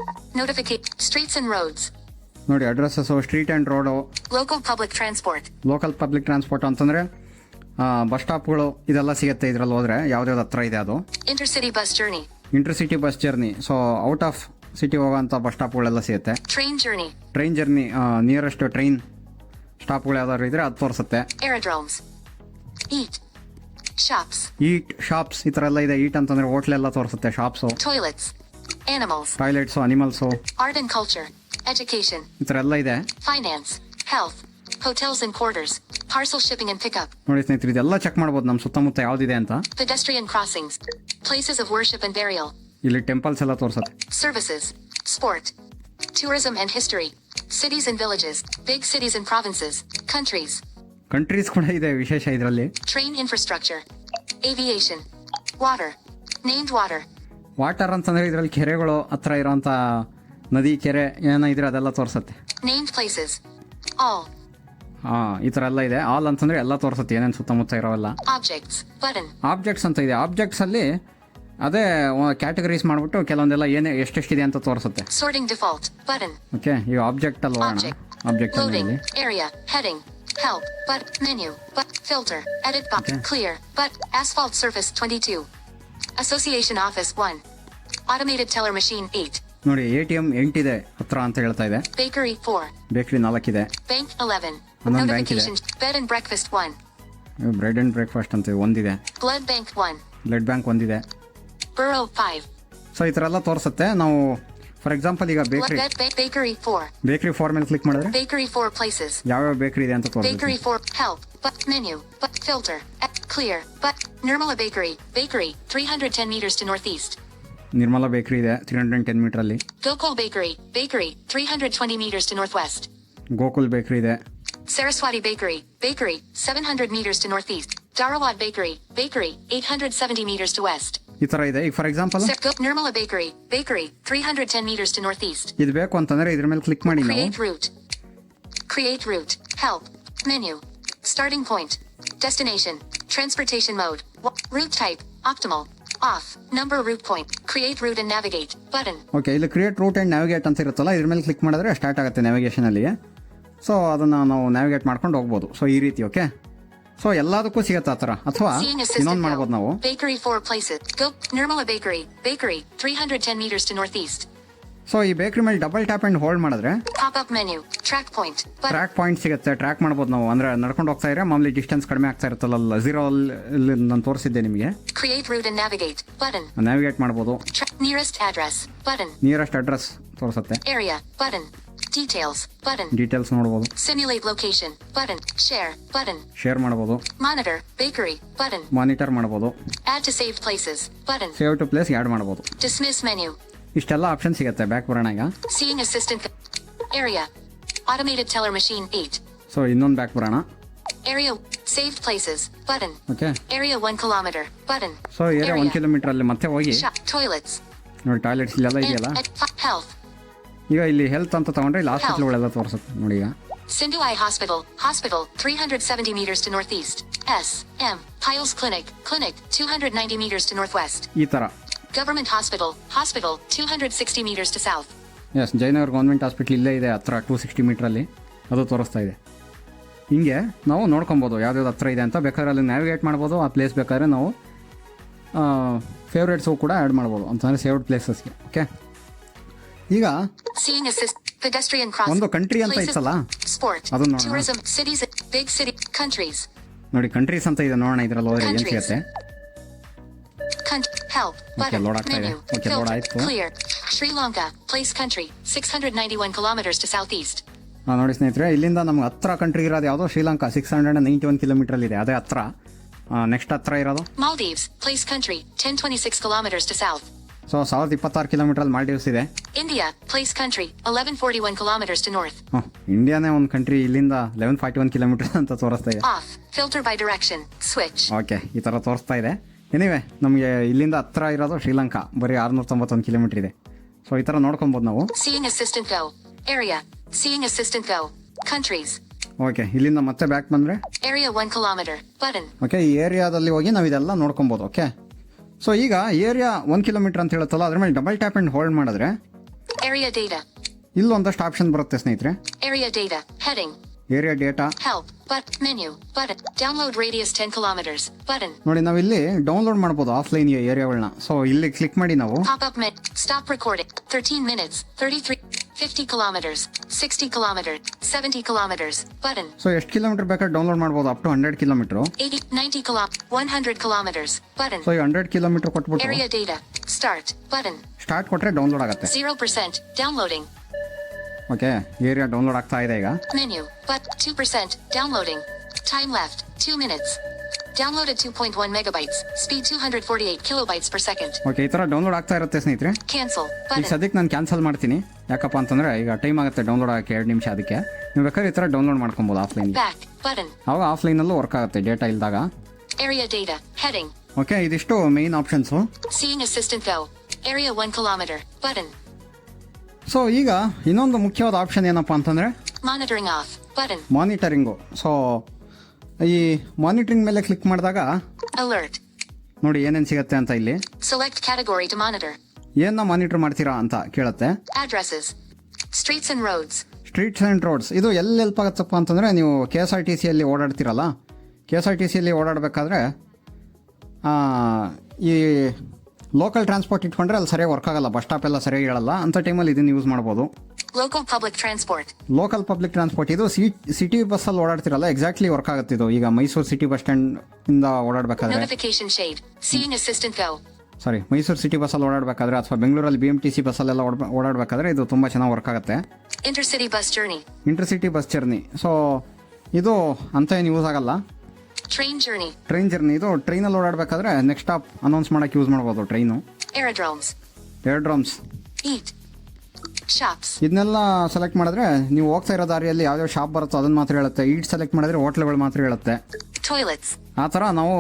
[SPEAKER 3] Notificate. Streets and roads.
[SPEAKER 2] ನೋಡಿ, address, street and road,
[SPEAKER 3] Local public transport.
[SPEAKER 2] Local public transport ಅಂತಂದರೆ ಬಸ್ ಸ್ಟಾಪ್ಗಳು ಇದೆಲ್ಲ ಸಿಗುತ್ತೆ ಇದರಲ್ಲಿ ಹೋದರೆ, ಯಾವ್ದ್ಯಾವ್ದು ಹತ್ರ ಇದೆ ಅದು.
[SPEAKER 3] Intercity bus journey.
[SPEAKER 2] Intercity bus journey, so out of city ಹೋಗೋಂಥ ಬಸ್ ಸ್ಟಾಪ್ಗಳೆಲ್ಲ ಸಿಗುತ್ತೆ.
[SPEAKER 3] Train journey.
[SPEAKER 2] Train journey, nearest train ಸ್ಟಾಪ್ಗಳು ಯಾವ್ದಾದ್ರು ಇದ್ರೆ ಅದು ತೋರಿಸುತ್ತೆ.
[SPEAKER 3] Aerodromes. Eat. Shops.
[SPEAKER 2] Eat, shops ಈ ಥರ ಎಲ್ಲ ಇದೆ. ಈಟ್ ಅಂತಂದರೆ ಹೋಟ್ಲೆಲ್ಲ ತೋರಿಸುತ್ತೆ, shops,
[SPEAKER 3] Toilets. Animals.
[SPEAKER 2] Toilets, animals,
[SPEAKER 3] Art and culture. Education.
[SPEAKER 2] ಈ ಥರ ಎಲ್ಲ ಇದೆ.
[SPEAKER 3] Finance. Health. Hotels and quarters. Parcel shipping and pickup.
[SPEAKER 2] ನೋಡಿ ಸ್ನೇಹಿತರೆ, ಇದೆಲ್ಲ ಚೆಕ್ ಮಾಡ್ಬೋದು ನಮ್ಮ ಸುತ್ತಮುತ್ತ ಯಾವುದಿದೆ ಅಂತ.
[SPEAKER 3] Pedestrian crossings. Places of worship and burial.
[SPEAKER 2] ಇಲ್ಲಿ ಟೆಂಪಲ್ಸ್ ಎಲ್ಲ ತೋರಿಸುತ್ತೆ.
[SPEAKER 3] Services. Sport. Tourism and history. Cities and villages. Big cities and provinces. Countries.
[SPEAKER 2] Countries ಕೂಡ ಇದೆ ವಿಶೇಷ ಇದರಲ್ಲಿ.
[SPEAKER 3] Train infrastructure. Aviation. Water. Named water.
[SPEAKER 2] Water ಅಂತಂದರೆ ಇದರಲ್ಲಿ ಕೆರೆಗಳು ಹತ್ರ ಇರೋಂಥ ನದಿ, ಕೆರೆ ಏನೋ ಇದ್ರೆ ಅದೆಲ್ಲ ತೋರಿಸುತ್ತೆ.
[SPEAKER 3] Named places. All.
[SPEAKER 2] ಈ ಥರ ಎಲ್ಲ ಇದೆ. ಆಲ್ ಅಂತಂದರೆ ಎಲ್ಲ ತೋರಿಸುತ್ತೆ, ಏನೇನು ಸುತ್ತಮುತ್ತ ಇರೋವೆಲ್ಲ.
[SPEAKER 3] Objects. Button.
[SPEAKER 2] ಆಬ್ಜೆಕ್ಟ್ಸ್ ಅಂತ ಇದೆ. ಆಬ್ಜೆಕ್ಟ್ಸಲ್ಲಿ ಅದೇ ಕ್ಯಾಟಗರೀಸ್ ಮಾಡಿಬಿಟ್ಟು ಕೆಲವೊಂದೆಲ್ಲ ಎಷ್ಟೆಷ್ಟಿದೆ ಅಂತ ತೋರಿಸುತ್ತೆ.
[SPEAKER 3] Sorting default. Button.
[SPEAKER 2] ಓಕೆ, ಈಗ ಆಬ್ಜೆಕ್ಟ್ ಅಲ್ಲಿ ಹೋಗೋಣ.
[SPEAKER 3] Object.
[SPEAKER 2] Object
[SPEAKER 3] Loading.
[SPEAKER 2] ಅಲ್ಲಿ
[SPEAKER 3] Area. Heading. Help. But. Menu. But. Filter. Edit box.
[SPEAKER 2] Okay.
[SPEAKER 3] Clear. But. Asphalt surface 22. Association office 1. Automated teller machine 8.
[SPEAKER 2] ನೋಡಿ ATM 8 ಇದೆ ಹತ್ರ ಅಂತ ಹೇಳ್ತಾ ಇದೆ.
[SPEAKER 3] Bakery 4.
[SPEAKER 2] ಬೇಕ್ರಿ 4 ಇದೆ.
[SPEAKER 3] Bank 11.
[SPEAKER 2] Another bank ಇದೆ.
[SPEAKER 3] Notifications. Bed and breakfast 1.
[SPEAKER 2] Bread and breakfast ಅಂತ ಒಂದಿದೆ.
[SPEAKER 3] Blood bank 1.
[SPEAKER 2] ಬ್ಲಡ್ ಬ್ಯಾಂಕ್ ಒಂದಿದೆ.
[SPEAKER 3] Burrow 5.
[SPEAKER 2] ಸೊ ಈ ಥರ ಎಲ್ಲ ತೋರಿಸುತ್ತೆ. ನಾವು ಫಾರ್ ಎಕ್ಸಾಂಪಲ್ ಈಗ ಬೇಕ್ರಿ
[SPEAKER 3] Bakery 4.
[SPEAKER 2] ಬೇಕ್ರಿ 4 ಮೇಲೆ ಕ್ಲಿಕ್ ಮಾಡಿದ್ರೆ
[SPEAKER 3] Bakery 4 places.
[SPEAKER 2] ಯಾವ್ಯಾವ ಬೇಕ್ರಿ ಇದೆ ಅಂತ ತೋರಿಸುತ್ತೆ.
[SPEAKER 3] Bakery 4 help. But menu. But filter. Clear. But Nirmala Bakery. Bakery 310 meters to northeast.
[SPEAKER 2] Nirmala ಬೇಕ್ರಿ ಇದೆ 310 ಮೀಟ್ರಲ್ಲಿ.
[SPEAKER 3] Gokul Bakery. Bakery 320 meters to northwest.
[SPEAKER 2] Gokul ಬೇಕ್ರಿ ಇದೆ.
[SPEAKER 3] Saraswati Bakery. Bakery 700 meters to northeast. Dharawad Bakery. Bakery 870 meters to west.
[SPEAKER 2] ಈ ಥರ ಇದೆ. ಈಗ for example
[SPEAKER 3] Nirmala Bakery. Bakery 310 meters to northeast.
[SPEAKER 2] ಇದು ಬೇಕು ಅಂತಂದ್ರೆ ಇದ್ರ ಮೇಲೆ ಕ್ಲಿಕ್ ಮಾಡಿ ನಾವು
[SPEAKER 3] Create route. Create route. Help. Menu. Starting point. Destination. Transportation mode. Route type. Optimal. Off. Number route point. Create route and navigate. Button.
[SPEAKER 2] Okay ಇಲ್ಲಿ create root and navigate ಅಂತ ಇರುತ್ತಲ್ಲ ಇದ್ರ ಮೇಲೆ ಕ್ಲಿಕ್ ಮಾಡಿದ್ರೆ ಸ್ಟಾರ್ಟ್ ಆಗುತ್ತೆ ನ್ಯಾವಿಗೇಷನಲ್ಲಿ. So ಅದನ್ನು ನಾವು navigate ಮಾಡ್ಕೊಂಡು ಹೋಗ್ಬೋದು. ಸೊ ಈ ರೀತಿ ಓಕೆ. ಸೊ ಎಲ್ಲದಕ್ಕೂ ಸಿಗುತ್ತೆ ಆ ಥರ. ಅಥವಾ
[SPEAKER 3] Seeing
[SPEAKER 2] ಇನ್ನೊಂದು
[SPEAKER 3] assistant
[SPEAKER 2] ಮಾಡ್ಬೋದು ನಾವು.
[SPEAKER 3] go. Bakery 4 places. Go. Nirmala Bakery. Bakery 310 meters to northeast.
[SPEAKER 2] So ಈ ಬೇಕ್ರಿ ಮೇಲೆ ಡಬಲ್ ಟ್ಯಾಪ್ ಆ್ಯಂಡ್ ಹೋಲ್ಡ್ ಮಾಡಿದ್ರೆ
[SPEAKER 3] Pop up menu. Track point. Button.
[SPEAKER 2] Track point ಸಿಗುತ್ತೆ. ಟ್ರ್ಯಾಕ್ ಮಾಡ್ಬೋದು ನಾವು. ಅಂದರೆ ನಡ್ಕೊಂಡು ಹೋಗ್ತಾ ಇದ್ರೆ ಮಾಮೂಲಿ ಡಿಸ್ಟೆನ್ಸ್ ಕಡಿಮೆ ಆಗ್ತಾ ಇರುತ್ತಲ್ಲ 0 ಅಲ್ಲಿ ನಾನು ತೋರಿಸಿದ್ದೆ ನಿಮಗೆ.
[SPEAKER 3] Create route and navigate. Button.
[SPEAKER 2] Navigate ಮಾಡ್ಬೋದು.
[SPEAKER 3] Nearest address. Button.
[SPEAKER 2] Nearest address ತೋರಿಸುತ್ತೆ.
[SPEAKER 3] Area. Button. Details. Button.
[SPEAKER 2] Details ನೋಡ್ಬೋದು.
[SPEAKER 3] Simulate location. Button. Share. Button.
[SPEAKER 2] Share ಮಾಡ್ಬೋದು.
[SPEAKER 3] Monitor. Bakery. Button.
[SPEAKER 2] ಮಾನಿಟರ್ ಮಾಡ್ಬೋದು.
[SPEAKER 3] Add to saved places. Button.
[SPEAKER 2] Save to place add ಮಾಡ್ಬೋದು.
[SPEAKER 3] Dismiss menu.
[SPEAKER 2] ಇಷ್ಟೆಲ್ಲ option ಸಿಗುತ್ತೆ. Back ಬರೋಣ ಈಗ.
[SPEAKER 3] Seeing assistant. Area. Automated teller machine 8.
[SPEAKER 2] So ಇನ್ನೊಂದು back ಬರೋಣ.
[SPEAKER 3] Area. Saved places. Button.
[SPEAKER 2] Okay.
[SPEAKER 3] Area 1 kilometer. Button.
[SPEAKER 2] So area 1 kilometre ಅಲ್ಲಿ ಮತ್ತೆ ಹೋಗಿ
[SPEAKER 3] Shop. Toilets.
[SPEAKER 2] ನೋಡಿ ಟಾಯ್ಲೆಟ್ಸ್ ಇಲ್ಲೆಲ್ಲ ಇದೆಯಲ್ಲ.
[SPEAKER 3] Health.
[SPEAKER 2] ಈಗ ಇಲ್ಲಿ ಹೆಲ್ತ್ ಅಂತ ತಗೊಂಡ್ರೆ ಇಲ್ಲಿ ಹಾಸ್ಪಿಟ್ಲ್ಗಳೆಲ್ಲ ತೋರಿಸುತ್ತೆ ನೋಡಿ. ಈಗ
[SPEAKER 3] Sindhu Eye Hospital. Hospital 370 meters to northeast. S. M. Piles Clinic. Clinic 290 meters to northwest.
[SPEAKER 2] ಈ ಥರ.
[SPEAKER 3] Government Hospital. Hospital 260 meters to south.
[SPEAKER 2] Yes Jayanagar government hospital ಇಲ್ಲೇ ಇದೆ ಹತ್ರ 260 ಮೀಟ್ರಲ್ಲಿ. ಅದು ತೋರಿಸ್ತಾ ಇದೆ. ಹಿಂಗೆ ನಾವು ನೋಡ್ಕೊಬೋದು ಯಾವ್ದಾವ್ದು ಹತ್ರ ಇದೆ ಅಂತ. ಬೇಕಾದ್ರೆ ಅಲ್ಲಿ ನ್ಯಾವಿಗೇಟ್ ಮಾಡ್ಬೋದು. ಆ ಪ್ಲೇಸ್ ಬೇಕಾದ್ರೆ ನಾವು ಫೇವ್ರೇಟ್ಸು ಕೂಡ ಆ್ಯಡ್ ಮಾಡ್ಬೋದು ಅಂತಂದರೆ ಸೇವ್ಡ್ ಪ್ಲೇಸಸ್ಗೆ. ಓಕೆ. ಈಗ
[SPEAKER 3] Seeing assist. Pedestrian crossing.
[SPEAKER 2] ಒಂದು ಕಂಟ್ರಿ ಅಂತ
[SPEAKER 3] Places.
[SPEAKER 2] ಇತ್ತಲ್ಲ
[SPEAKER 3] Sport.
[SPEAKER 2] ಅದನ್ನ ನೋಡೋಣ.
[SPEAKER 3] Tourism. Cities. Big city. Countries.
[SPEAKER 2] ನೋಡಿ ಕಂಟ್ರೀಸ್ ಅಂತ ಇದೆ ನೋಡೋಣ. ಇದರಲ್ಲಿ ಹೋದ್ರೆ ಏನು ಸಿಗುತ್ತೆ.
[SPEAKER 3] Help. Button.
[SPEAKER 2] load ಆಗ್ತಾ ಇದೆ.
[SPEAKER 3] Menu.
[SPEAKER 2] Okay, load
[SPEAKER 3] Filter.
[SPEAKER 2] ಆಯ್ತು.
[SPEAKER 3] Clear. Sri Lanka. Place country. 691 kilometers to southeast.
[SPEAKER 2] ನೋಡಿ ಸ್ನೇಹಿತರೆ ಇಲ್ಲಿಂದ ನಮ್ಗೆ ಹತ್ರ ಕಂಟ್ರಿ ಇರೋದು ಯಾವುದೋ ಶ್ರೀಲಂಕಾ 691 ಕಿಲೋಮೀಟ್ರಲ್ಲಿ ಇದೆ. ಅದೇ ಹತ್ರ. ನೆಕ್ಸ್ಟ್ ಹತ್ರ ಇರೋದು
[SPEAKER 3] Maldives. Place country. 1026 kilometers to south.
[SPEAKER 2] So 1026 ಕಿಲೋಮೀಟ್ರಲ್ಲಿ ಮಾಲ್ಡೀವ್ಸ್ ಇದೆ.
[SPEAKER 3] India. Place country. 1141 kilometers to north.
[SPEAKER 2] ಇಂಡಿಯಾನೇ ಒಂದು ಕಂಟ್ರಿ ಇಲ್ಲಿಂದ 1141 ಕಿಲೋಮೀಟರ್ ಅಂತ ತೋರಿಸ್ತಾ ಇದೆ.
[SPEAKER 3] Off. Filter by direction. Switch.
[SPEAKER 2] Okay ಈ ಥರ ತೋರಿಸ್ತಾ ಇದೆ. ಎನಿವೆ ನಮಗೆ ಇಲ್ಲಿಂದ ಹತ್ರ ಇರೋದು ಶ್ರೀಲಂಕಾ ಬರೀ 691 ಕಿಲೋಮೀಟರ್ ಇದೆ. ಸೊ ಈ ಥರ ನೋಡ್ಕೊಬೋದು ನಾವು.
[SPEAKER 3] Seeing assistant go. Area. Seeing assistant go. Countries.
[SPEAKER 2] Okay ಇಲ್ಲಿಂದ ಮತ್ತೆ ಬ್ಯಾಕ್ ಬಂದರೆ
[SPEAKER 3] Area 1 kilometer. Button.
[SPEAKER 2] ಓಕೆ ಈ ಏರಿಯಾದಲ್ಲಿ ಹೋಗಿ ನಾವು ಇದೆಲ್ಲ ನೋಡ್ಕೊಬೋದು. ಓಕೆ. ಸೊ ಈಗ ಏರಿಯಾ 1 ಕಿಲೋಮೀಟರ್ ಅಂತ ಹೇಳುತ್ತಲ್ಲ ಅದ್ರ ಮೇಲೆ ಡಬಲ್ ಟ್ಯಾಪ್ ಆ್ಯಂಡ್ ಹೋಲ್ಡ್ ಮಾಡಿದ್ರೆ
[SPEAKER 3] Area data.
[SPEAKER 2] ಇಲ್ಲೊಂದಷ್ಟು ಆಪ್ಷನ್ ಬರುತ್ತೆ ಸ್ನೇಹಿತರೆ.
[SPEAKER 3] Area data. Heading.
[SPEAKER 2] Area data.
[SPEAKER 3] Help. But menu. Button. Download radius 10 kilometers. Button.
[SPEAKER 2] ನೋಡಿ ನಾವಿಲ್ಲಿ ಡೌನ್ಲೋಡ್ ಮಾಡ್ಬೋದು ಆಫ್ಲೈನ್ ಏರಿಯಾಗಳನ್ನ. ಸೊ ಇಲ್ಲಿ ಕ್ಲಿಕ್ ಮಾಡಿ ನಾವು
[SPEAKER 3] Pop up mid. Stop recording. 13 minutes. 33. 50 kilometers. 60 kilometers. 70 kilometers. Button.
[SPEAKER 2] So ಎಷ್ಟು kilometre ಬೇಕಾದ್ರೆ ಡೌನ್ಲೋಡ್ ಮಾಡ್ಬೋದು. Up to 100 kilometre.
[SPEAKER 3] 80. 90 100 kilometers. Button.
[SPEAKER 2] So ಈ 100 ಕಿಲೋಮೀಟರ್ ಕೊಟ್ಬಿಟ್ಟು
[SPEAKER 3] Area data. Start. Button.
[SPEAKER 2] Start ಕೊಟ್ಟರೆ ಡೌನ್ಲೋಡ್ ಆಗುತ್ತೆ.
[SPEAKER 3] 0% downloading.
[SPEAKER 2] ಓಕೆ ಏರಿಯಾ ಡೌನ್ಲೋಡ್ ಆಗ್ತಾ ಇದೆ ಈಗ.
[SPEAKER 3] Menu. But 2% downloading. Time left 2 minutes. Downloaded 2.1 megabytes. Speed 248 kilobytes per second.
[SPEAKER 2] Okay ಈ ಥರ ಡೌನ್ಲೋಡ್ ಆಗ್ತಾ ಇರುತ್ತೆ ಸ್ನೇಹಿತರೆ.
[SPEAKER 3] Cancel.
[SPEAKER 2] ಈಗ
[SPEAKER 3] Button.
[SPEAKER 2] ಸದ್ಯಕ್ಕೆ ನಾನು ಕ್ಯಾನ್ಸಲ್ ಮಾಡ್ತೀನಿ. ಯಾಕಪ್ಪ ಅಂತಂದರೆ ಈಗ ಟೈಮ್ ಆಗುತ್ತೆ ಡೌನ್ಲೋಡ್ ಆಗೋಕ್ಕೆ 2 ನಿಮಿಷ. ಅದಕ್ಕೆ ನೀವು ಬೇಕಾದ್ರೆ ಈ ಥರ ಡೌನ್ಲೋಡ್ ಮಾಡ್ಕೊಬೋದು ಆಫ್ಲೈನ್.
[SPEAKER 3] Back. Button.
[SPEAKER 2] ಆವಾಗ ಆಫ್ಲೈನಲ್ಲೂ ವರ್ಕ್ ಆಗುತ್ತೆ ಡೇಟಾ ಇಲ್ದಾಗ.
[SPEAKER 3] Area data. Heading.
[SPEAKER 2] ಓಕೆ ಇದಿಷ್ಟು main options.
[SPEAKER 3] Seeing assistant go. Area 1 kilometer. Button.
[SPEAKER 2] So ಈಗ ಇನ್ನೊಂದು ಮುಖ್ಯವಾದ ಆಪ್ಷನ್ ಏನಪ್ಪ ಅಂತಂದರೆ
[SPEAKER 3] Monitoring off. Button.
[SPEAKER 2] Monitoring. So ಈ ಮಾನಿಟರಿಂಗ್ ಮೇಲೆ ಕ್ಲಿಕ್ ಮಾಡಿದಾಗ
[SPEAKER 3] Alert.
[SPEAKER 2] ನೋಡಿ ಏನೇನು ಸಿಗುತ್ತೆ ಅಂತ. ಇಲ್ಲಿ
[SPEAKER 3] Select category to monitor.
[SPEAKER 2] ಏನನ್ನ ಮಾನಿಟರ್ ಮಾಡ್ತೀರಾ ಅಂತ ಕೇಳುತ್ತೆ.
[SPEAKER 3] Addresses. Streets and roads.
[SPEAKER 2] Streets and roads ಇದು ಎಲ್ಲಿ ಹೆಲ್ಪ್ ಆಗುತ್ತಪ್ಪ ಅಂತಂದರೆ ನೀವು KSRTCಯಲ್ಲಿ ಓಡಾಡ್ತೀರಲ್ಲ. KSRTCಯಲ್ಲಿ ಓಡಾಡಬೇಕಾದ್ರೆ ಈ ಲೋಕಲ್ ಟ್ರಾನ್ಸ್ಪೋರ್ಟ್ ಇಟ್ಕೊಂಡ್ರೆ ಅಲ್ಲಿ ಸರಿಯಾಗಿ ವರ್ಕ್ ಆಗಲ್ಲ, ಬಸ್ ಸ್ಟಾಪ್ ಎಲ್ಲ ಸರಿಯಾಗಿ ಹೇಳಲ್ಲ, ಅಂಥ ಟೈಮಲ್ಲಿ ಇದನ್ನು ಯೂಸ್ ಮಾಡ್ಬೋದು.
[SPEAKER 3] Local public transport.
[SPEAKER 2] Local public transport ಇದು ಸಿಟಿ ಬಸ್ಸಲ್ಲಿ ಓಡಾಡ್ತಿರಲ್ಲ, ಎಕ್ಸಾಕ್ಟ್ಲಿ ವರ್ಕ್ ಆಗುತ್ತೆ ಇದು. ಈಗ ಮೈಸೂರು ಸಿಟಿ ಬಸ್ ಸ್ಟ್ಯಾಂಡ್ ಇಂದ ಓಡಾಡಬೇಕಾದ್ರೆ,
[SPEAKER 3] Notification shade. Seeing assistant go.
[SPEAKER 2] ಸಾರಿ ಮೈಸೂರು ಸಿಟಿ ಬಸ್ಸಲ್ಲಿ ಓಡಾಡಬೇಕಾದ್ರೆ ಅಥವಾ ಬೆಂಗಳೂರಲ್ಲಿ BMTC ಬಸ್ಸಲ್ಲೆಲ್ಲ ಓಡಾಡಬೇಕಾದ್ರೆ ಇದು ತುಂಬ ಚೆನ್ನಾಗಿ ವರ್ಕ್ ಆಗುತ್ತೆ.
[SPEAKER 3] Intercity bus journey.
[SPEAKER 2] Intercity bus journey, so ಇದು ಅಂತ ಏನು ಯೂಸ್ ಆಗಲ್ಲ.
[SPEAKER 3] Train journey.
[SPEAKER 2] ಟ್ರೈನ್ ಜರ್ನಿ, ಇದು ಟ್ರೈನಲ್ಲಿ ಓಡಾಡಬೇಕಾದ್ರೆ ನೆಕ್ಸ್ಟ್ ಸ್ಟಾಪ್ ಅನೌನ್ಸ್ ಮಾಡೋಕ್ಕೆ ಯೂಸ್ ಮಾಡ್ಬೋದು ಟ್ರೈನು.
[SPEAKER 3] Aerodromes.
[SPEAKER 2] ಏರ್ಡ್ರಮ್ಸ್,
[SPEAKER 3] Eat. Shops.
[SPEAKER 2] ಇದನ್ನೆಲ್ಲ ಸೆಲೆಕ್ಟ್ ಮಾಡಿದ್ರೆ ನೀವು ಹೋಗ್ತಾ ಇರೋ ದಾರಿಯಲ್ಲಿ ಯಾವ್ಯಾವ ಶಾಪ್ ಬರುತ್ತೋ ಅದನ್ನು ಮಾತ್ರ ಹೇಳುತ್ತೆ. ಈಟ್ ಸೆಲೆಕ್ಟ್ ಮಾಡಿದ್ರೆ ಹೋಟ್ಲ್ಗಳು ಮಾತ್ರ ಹೇಳುತ್ತೆ.
[SPEAKER 3] Toilets.
[SPEAKER 2] ಆ ಥರ ನಾವು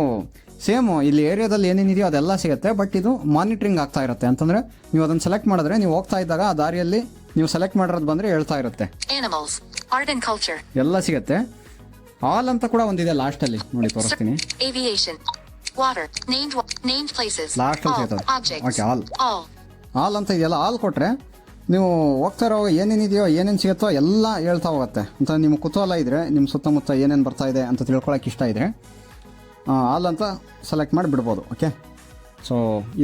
[SPEAKER 2] ಸೇಮ್ ಇಲ್ಲಿ ಏರಿಯಾದಲ್ಲಿ ಏನೇನಿದೆಯೋ ಅದೆಲ್ಲ ಸಿಗುತ್ತೆ, ಬಟ್ ಇದು ಮಾನಿಟ್ರಿಂಗ್ ಆಗ್ತಾ ಇರುತ್ತೆ. ಅಂತಂದರೆ ನೀವು ಅದನ್ನು ಸೆಲೆಕ್ಟ್ ಮಾಡಿದ್ರೆ ನೀವು ಹೋಗ್ತಾ ಇದ್ದಾಗ ಆ ದಾರಿಯಲ್ಲಿ ನೀವು ಸೆಲೆಕ್ಟ್ ಮಾಡಿರೋದು ಬಂದರೆ ಹೇಳ್ತಾ ಇರುತ್ತೆ.
[SPEAKER 3] Animals. Art and culture.
[SPEAKER 2] ಎಲ್ಲ ಸಿಗುತ್ತೆ. ಆಲ್ ಅಂತ ಕೂಡ ಒಂದಿದೆ ಲಾಸ್ಟಲ್ಲಿ, ನೋಡಿ ತೋರಿಸ್ತೀನಿ.
[SPEAKER 3] Aviation. Water. Named places.
[SPEAKER 2] ಲಾಸ್ಟಲ್ಲಿ
[SPEAKER 3] All.
[SPEAKER 2] ಸಿಗುತ್ತೆ.
[SPEAKER 3] Objects.
[SPEAKER 2] Okay,
[SPEAKER 3] All.
[SPEAKER 2] ಆಲ್ ಅಂತ ಇದೆಯಲ್ಲ, ಆಲ್ ಕೊಟ್ಟರೆ ನೀವು ಹೋಗ್ತಾ ಇರೋ ಏನೇನಿದೆಯೋ ಏನೇನು ಸಿಗುತ್ತೋ ಎಲ್ಲ ಹೇಳ್ತಾ ಹೋಗುತ್ತೆ. ಅಂತ ನಿಮ್ಮ ಕುತೂಹಲ ಇದ್ದರೆ, ನಿಮ್ಮ ಸುತ್ತಮುತ್ತ ಏನೇನು ಬರ್ತಾ ಇದೆ ಅಂತ ತಿಳ್ಕೊಳಕ್ಕೆ ಇಷ್ಟ ಇದ್ದರೆ ಆಲ್ ಅಂತ ಸೆಲೆಕ್ಟ್ ಮಾಡಿ ಬಿಡ್ಬೋದು. ಓಕೆ, ಸೊ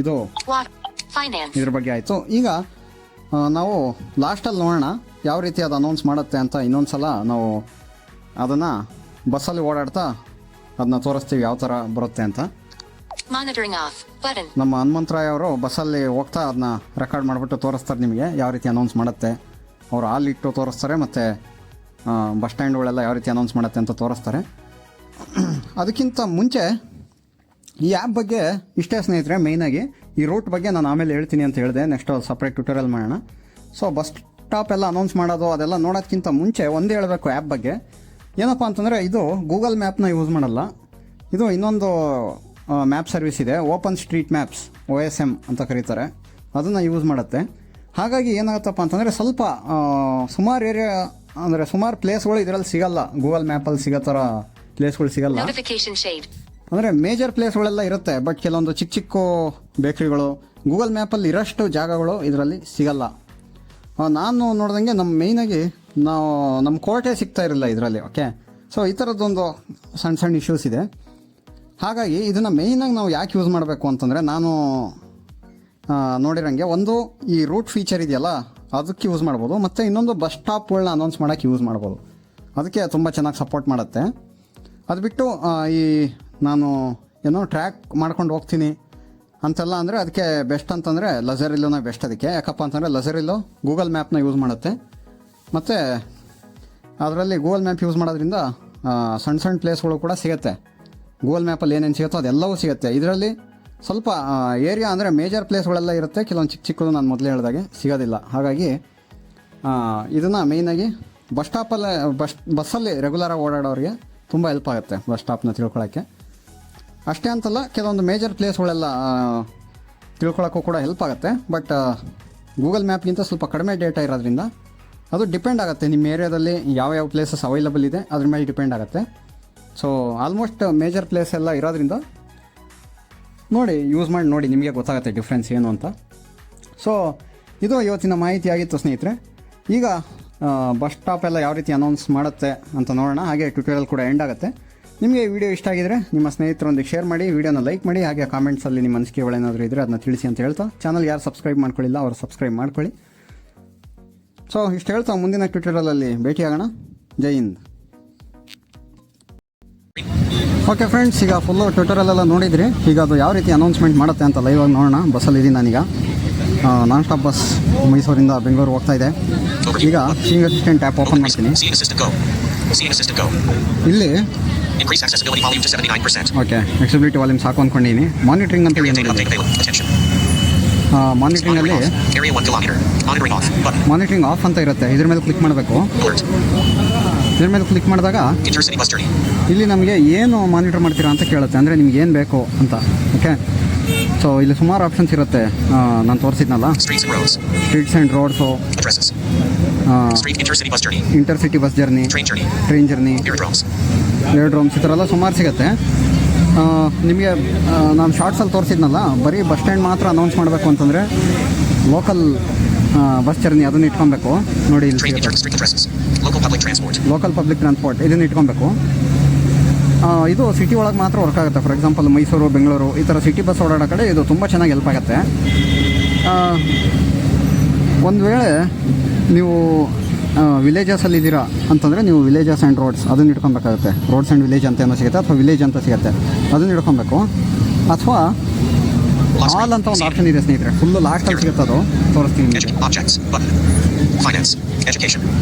[SPEAKER 2] ಇದು
[SPEAKER 3] Water. Finance.
[SPEAKER 2] ಇದ್ರ ಬಗ್ಗೆ ಆಯಿತು. ಈಗ ನಾವು ಲಾಸ್ಟಲ್ಲಿ ನೋಡೋಣ ಯಾವ ರೀತಿ ಅದು ಅನೌನ್ಸ್ ಮಾಡುತ್ತೆ ಅಂತ. ಇನ್ನೊಂದು ಸಲ ನಾವು ಅದನ್ನು ಬಸ್ಸಲ್ಲಿ ಓಡಾಡ್ತಾ ಅದನ್ನ ತೋರಿಸ್ತೀವಿ ಯಾವ ಥರ ಬರುತ್ತೆ ಅಂತ.
[SPEAKER 3] Monitoring off. Button.
[SPEAKER 2] ನಮ್ಮ ಹನುಮಂತರಾಯ್ ಅವರು ಬಸ್ಸಲ್ಲಿ ಹೋಗ್ತಾ ಅದನ್ನ ರೆಕಾರ್ಡ್ ಮಾಡಿಬಿಟ್ಟು ತೋರಿಸ್ತಾರೆ ನಿಮಗೆ ಯಾವ ರೀತಿ ಅನೌನ್ಸ್ ಮಾಡುತ್ತೆ. ಅವರು ಹಾಲಿಟ್ಟು ತೋರಿಸ್ತಾರೆ, ಮತ್ತು ಬಸ್ ಸ್ಟ್ಯಾಂಡ್ಗಳೆಲ್ಲ ಯಾವ ರೀತಿ ಅನೌನ್ಸ್ ಮಾಡುತ್ತೆ ಅಂತ ತೋರಿಸ್ತಾರೆ. ಅದಕ್ಕಿಂತ ಮುಂಚೆ ಈ ಆ್ಯಪ್ ಬಗ್ಗೆ ಇಷ್ಟೇ ಸ್ನೇಹಿತರೆ. ಮೇಯ್ನಾಗಿ ಈ ರೂಟ್ ಬಗ್ಗೆ ನಾನು ಆಮೇಲೆ ಹೇಳ್ತೀನಿ ಅಂತ ಹೇಳಿದೆ, ನೆಕ್ಸ್ಟ್ ಸಪ್ರೇಟ್ ಟ್ಯೂಟೋರಿಯಲ್ ಮಾಡೋಣ. ಸೊ ಬಸ್ ಸ್ಟಾಪ್ ಎಲ್ಲ ಅನೌನ್ಸ್ ಮಾಡೋದು ಅದೆಲ್ಲ ನೋಡೋದಕ್ಕಿಂತ ಮುಂಚೆ ಒಂದೇ ಹೇಳಬೇಕು ಆ್ಯಪ್ ಬಗ್ಗೆ. ಏನಪ್ಪ ಅಂತಂದರೆ ಇದು ಗೂಗಲ್ ಮ್ಯಾಪ್ನ ಯೂಸ್ ಮಾಡಲ್ಲ. ಇದು ಇನ್ನೊಂದು ಮ್ಯಾಪ್ ಸರ್ವಿಸ್ ಇದೆ, ಓಪನ್ ಸ್ಟ್ರೀಟ್ ಮ್ಯಾಪ್ಸ್, OSM ಅಂತ ಕರೀತಾರೆ, ಅದನ್ನು ಯೂಸ್ ಮಾಡುತ್ತೆ. ಹಾಗಾಗಿ ಏನಾಗುತ್ತಪ್ಪ ಅಂತಂದರೆ ಸ್ವಲ್ಪ ಸುಮಾರು ಏರಿಯಾ ಅಂದರೆ ಸುಮಾರು ಪ್ಲೇಸ್ಗಳು ಇದರಲ್ಲಿ ಸಿಗಲ್ಲ, ಗೂಗಲ್ ಮ್ಯಾಪಲ್ಲಿ ಸಿಗೋ ಥರ ಪ್ಲೇಸ್ಗಳು ಸಿಗಲ್ಲ.
[SPEAKER 3] Notification shade.
[SPEAKER 2] ಅಂದರೆ ಮೇಜರ್ ಪ್ಲೇಸ್ಗಳೆಲ್ಲ ಇರುತ್ತೆ, ಬಟ್ ಕೆಲವೊಂದು ಚಿಕ್ಕ ಚಿಕ್ಕ ಬೇಕ್ರಿಗಳು ಗೂಗಲ್ ಮ್ಯಾಪಲ್ಲಿ ಇರೋಷ್ಟು ಜಾಗಗಳು ಇದರಲ್ಲಿ ಸಿಗಲ್ಲ. ನಾನು ನೋಡ್ದಂಗೆ ಮೇಯ್ನಾಗಿ ನಮ್ಮ ಕೋರ್ಟೇ ಸಿಗ್ತಾ ಇರಲಿಲ್ಲ ಇದರಲ್ಲಿ. ಓಕೆ, ಸೊ ಈ ಥರದ್ದೊಂದು ಸಣ್ಣ ಸಣ್ಣ ಇಶ್ಯೂಸ್ ಇದೆ. ಹಾಗಾಗಿ ಇದನ್ನು ಮೇಯ್ನಾಗಿ ನಾವು ಯಾಕೆ ಯೂಸ್ ಮಾಡಬೇಕು ಅಂತಂದರೆ, ನಾನು ನೋಡಿರೋಂಗೆ ಒಂದು ಈ ರೂಟ್ ಫೀಚರ್ ಇದೆಯಲ್ಲ ಅದಕ್ಕೆ ಯೂಸ್ ಮಾಡ್ಬೋದು, ಮತ್ತು ಇನ್ನೊಂದು ಬಸ್ ಸ್ಟಾಪ್ಗಳನ್ನ ಅನೌನ್ಸ್ ಮಾಡೋಕ್ಕೆ ಯೂಸ್ ಮಾಡ್ಬೋದು. ಅದಕ್ಕೆ ತುಂಬ ಚೆನ್ನಾಗಿ ಸಪೋರ್ಟ್ ಮಾಡುತ್ತೆ. ಅದು ಬಿಟ್ಟು ಈ ನಾನು ಟ್ರ್ಯಾಕ್ ಮಾಡ್ಕೊಂಡು ಹೋಗ್ತೀನಿ ಅಂತೆಲ್ಲ ಅಂದರೆ ಅದಕ್ಕೆ ಬೆಸ್ಟ್ ಅಂತಂದರೆ ಲಜರಿಲ್ಲೋನೇ ಬೆಸ್ಟ್. ಅದಕ್ಕೆ ಯಾಕಪ್ಪ ಅಂತಂದರೆ ಲಜರಿಲ್ಲೋ ಗೂಗಲ್ ಮ್ಯಾಪ್ನ ಯೂಸ್ ಮಾಡುತ್ತೆ, ಮತ್ತು ಅದರಲ್ಲಿ ಗೂಗಲ್ ಮ್ಯಾಪ್ ಯೂಸ್ ಮಾಡೋದ್ರಿಂದ ಸಣ್ಣ ಸಣ್ಣ ಪ್ಲೇಸ್ಗಳು ಕೂಡ ಸಿಗುತ್ತೆ. ಗೂಗಲ್ ಮ್ಯಾಪಲ್ಲಿ ಏನೇನು ಸಿಗುತ್ತೋ ಅದೆಲ್ಲವೂ ಸಿಗುತ್ತೆ. ಇದರಲ್ಲಿ ಸ್ವಲ್ಪ ಏರಿಯಾ ಅಂದರೆ ಮೇಜರ್ ಪ್ಲೇಸ್ಗಳೆಲ್ಲ ಇರುತ್ತೆ, ಕೆಲವೊಂದು ಚಿಕ್ಕ ಚಿಕ್ಕದು ನಾನು ಮೊದಲೇ ಹೇಳಿದಾಗೆ ಸಿಗೋದಿಲ್ಲ. ಹಾಗಾಗಿ ಇದನ್ನು ಮೇಯ್ನಾಗಿ ಬಸ್ಸಲ್ಲಿ ರೆಗ್ಯುಲರಾಗಿ ಓಡಾಡೋರಿಗೆ ತುಂಬ ಹೆಲ್ಪ್ ಆಗುತ್ತೆ ಬಸ್ ಸ್ಟಾಪ್ನ ತಿಳ್ಕೊಳ್ಳೋಕ್ಕೆ. ಅಷ್ಟೇ ಅಂತಲ್ಲ, ಕೆಲವೊಂದು ಮೇಜರ್ ಪ್ಲೇಸ್ಗಳೆಲ್ಲ ತಿಳ್ಕೊಳ್ಳೋಕ್ಕೂ ಕೂಡ ಹೆಲ್ಪ್ ಆಗುತ್ತೆ. ಬಟ್ ಗೂಗಲ್ ಮ್ಯಾಪ್ಗಿಂತ ಸ್ವಲ್ಪ ಕಡಿಮೆ ಡೇಟಾ ಇರೋದ್ರಿಂದ ಅದು ಡಿಪೆಂಡ್ ಆಗುತ್ತೆ ನಿಮ್ಮ ಏರಿಯಾದಲ್ಲಿ ಯಾವ ಪ್ಲೇಸಸ್ ಅವೈಲಬಲ್ ಇದೆ ಅದ್ರ ಮೇಲೆ ಡಿಪೆಂಡ್ ಆಗುತ್ತೆ. ಸೊ ಆಲ್ಮೋಸ್ಟ್ ಮೇಜರ್ ಪ್ಲೇಸ್ ಎಲ್ಲ ಇರೋದ್ರಿಂದ ಯೂಸ್ ಮಾಡಿ ನೋಡಿ, ನಿಮಗೆ ಗೊತ್ತಾಗುತ್ತೆ ಡಿಫ್ರೆನ್ಸ್ ಏನು ಅಂತ. ಸೊ ಇದು ಇವತ್ತಿನ ಮಾಹಿತಿ ಆಗಿತ್ತು ಸ್ನೇಹಿತರೆ. ಈಗ ಬಸ್ ಸ್ಟಾಪ್ ಎಲ್ಲ ಯಾವ ರೀತಿ ಅನೌನ್ಸ್ ಮಾಡುತ್ತೆ ಅಂತ ನೋಡೋಣ. ಹಾಗೆ ಟ್ಯೂಟೋರಿಯಲ್ ಕೂಡ ಎಂಡ್ ಆಗುತ್ತೆ. ನಿಮಗೆ ಈ ವಿಡಿಯೋ ಇಷ್ಟ ಆಗಿದರೆ ನಿಮ್ಮ ಸ್ನೇಹಿತರೊಂದಿಗೆ ಶೇರ್ ಮಾಡಿ, ವಿಡಿಯೋನ ಲೈಕ್ ಮಾಡಿ, ಹಾಗೆ ಕಾಮೆಂಟ್ಸಲ್ಲಿ ನಿಮ್ಮ ಅನಿಸಿಕೆಗಳೇನಾದರೂ ಇದ್ದರೆ ಅದನ್ನ ತಿಳಿಸಿ ಅಂತ ಹೇಳ್ತಾ, ಚಾನಲ್ ಯಾರು ಸಬ್ಸ್ಕ್ರೈಬ್ ಮಾಡ್ಕೊಳ್ಳಿಲ್ಲ ಅವರು ಸಬ್ಸ್ಕ್ರೈಬ್ ಮಾಡ್ಕೊಳ್ಳಿ. ಸೊ ಇಷ್ಟು ಹೇಳ್ತಾ ಮುಂದಿನ ಟ್ಯೂಟೋರಿಯಲಲ್ಲಿ ಭೇಟಿಯಾಗೋಣ. ಜೈ ಹಿಂದ್. ಓಕೆ ಫ್ರೆಂಡ್ಸ್, ಈಗ ಫುಲ್ಲು ಟ್ಯೂಟೋರಿಯಲ್ ಎಲ್ಲ ನೋಡಿದ್ರಿ. ಈಗ ಅದು ಯಾವ ರೀತಿ ಅನೌನ್ಸ್ಮೆಂಟ್ ಮಾಡುತ್ತೆ ಅಂತ ಲೈವ್ ಆಗಿ ನೋಡೋಣ. ಬಸ್ಸಲ್ಲಿ ಇದ್ದೀನಿ ನಾನೀಗ. ನಾನ್ ಸ್ಟಾಪ್ ಬಸ್ ಮೈಸೂರಿಂದ ಬೆಂಗಳೂರು ಹೋಗ್ತಾ ಇದೆ. ಈಗ ಸೀಯಿಂಗ್ ಅಸಿಸ್ಟೆಂಟ್ ಆ್ಯಪ್ ಓಪನ್ ಮಾಡ್ತೀನಿ. ಇಲ್ಲಿ ಓಕೆ ಎಕ್ಸಿಬಿಲಿಟಿ ವಾಲ್ಯೂಮ್ ಸಾಕು ಅಂದ್ಕೊಂಡಿದ್ದೀನಿ. ಮಾನಿಟ್ರಿಂಗ್ ಅಂತ ಮಾನಿಟ್ರಿಂಗಲ್ಲಿ ಮಾನಿಟ್ರಿಂಗ್ ಆಫ್ ಅಂತ ಇರುತ್ತೆ. ಇದ್ರ ಮೇಲೆ ಕ್ಲಿಕ್ ಮಾಡಬೇಕು. ಇದ್ರ ಮೇಲೆ ಕ್ಲಿಕ್ ಮಾಡಿದಾಗ ಇಲ್ಲಿ ನಮಗೆ ಏನು ಮಾನಿಟರ್ ಮಾಡ್ತೀರಾ ಅಂತ ಕೇಳುತ್ತೆ, ಅಂದರೆ ನಿಮ್ಗೆ ಏನು ಬೇಕು ಅಂತ. ಓಕೆ, ಸೊ ಇಲ್ಲಿ ಸುಮಾರು ಆಪ್ಷನ್ಸ್ ಇರುತ್ತೆ. ನಾನು ತೋರಿಸಿದ್ನಲ್ಲ, streets and roads, intercity bus journey, train journey, aerodromes, ಈ ಥರ ಎಲ್ಲ ಸುಮಾರು ಸಿಗುತ್ತೆ. ನಿಮಗೆ ನಾನು ಶಾರ್ಟ್ಸಲ್ಲಿ ತೋರಿಸಿದ್ನಲ್ಲ, ಬರೀ ಬಸ್ ಸ್ಟ್ಯಾಂಡ್ ಮಾತ್ರ ಅನೌನ್ಸ್ ಮಾಡಬೇಕು ಅಂತಂದರೆ ಲೋಕಲ್ ಬಸ್ ಜರ್ನಿ ಅದನ್ನು ಇಟ್ಕೊಬೇಕು. ನೋಡಿ ಇಲ್ಲಿ ಲೋಕಲ್ ಪಬ್ಲಿಕ್ ಟ್ರಾನ್ಸ್ಪೋರ್ಟ್ ಇದನ್ನು ಇಟ್ಕೊಬೇಕು. ಇದು ಸಿಟಿ ಒಳಗೆ ಮಾತ್ರ ವರ್ಕ್ ಆಗುತ್ತೆ. ಫಾರ್ ಎಕ್ಸಾಂಪಲ್ ಮೈಸೂರು, ಬೆಂಗಳೂರು ಈ ಥರ ಸಿಟಿ ಬಸ್ ಓಡಾಡೋ ಕಡೆ ಇದು ತುಂಬ ಚೆನ್ನಾಗಿ ಹೆಲ್ಪ್ ಆಗುತ್ತೆ. ಒಂದು ವೇಳೆ ನೀವು ವಿಲೇಜಸಲ್ಲಿದ್ದೀರಾ ಅಂತಂದರೆ ನೀವು ವಿಲೇಜಸ್ ಆ್ಯಂಡ್ ರೋಡ್ಸ್ ಅದನ್ನು ಇಟ್ಕೊಬೇಕಾಗುತ್ತೆ. ರೋಡ್ಸ್ ಆ್ಯಂಡ್ ವಿಲೇಜ್ ಅಂತ ಏನೋ ಸಿಗುತ್ತೆ, ಅಥವಾ ವಿಲೇಜ್ ಅಂತ ಸಿಗುತ್ತೆ, ಅದನ್ನು ಇಟ್ಕೊಬೇಕು. ಅಥವಾ ಆಲ್ ಅಂತ ಒಂದು ಆಪ್ಷನ್ ಇದೆ ಸ್ನೇಹಿತರೆ, ಫುಲ್ಲು ಲಾಸ್ಟಲ್ಲಿ ಸಿಗುತ್ತೆ, ಅದು ತೋರಿಸ್ತೀನಿ ನಿಮಗೆ.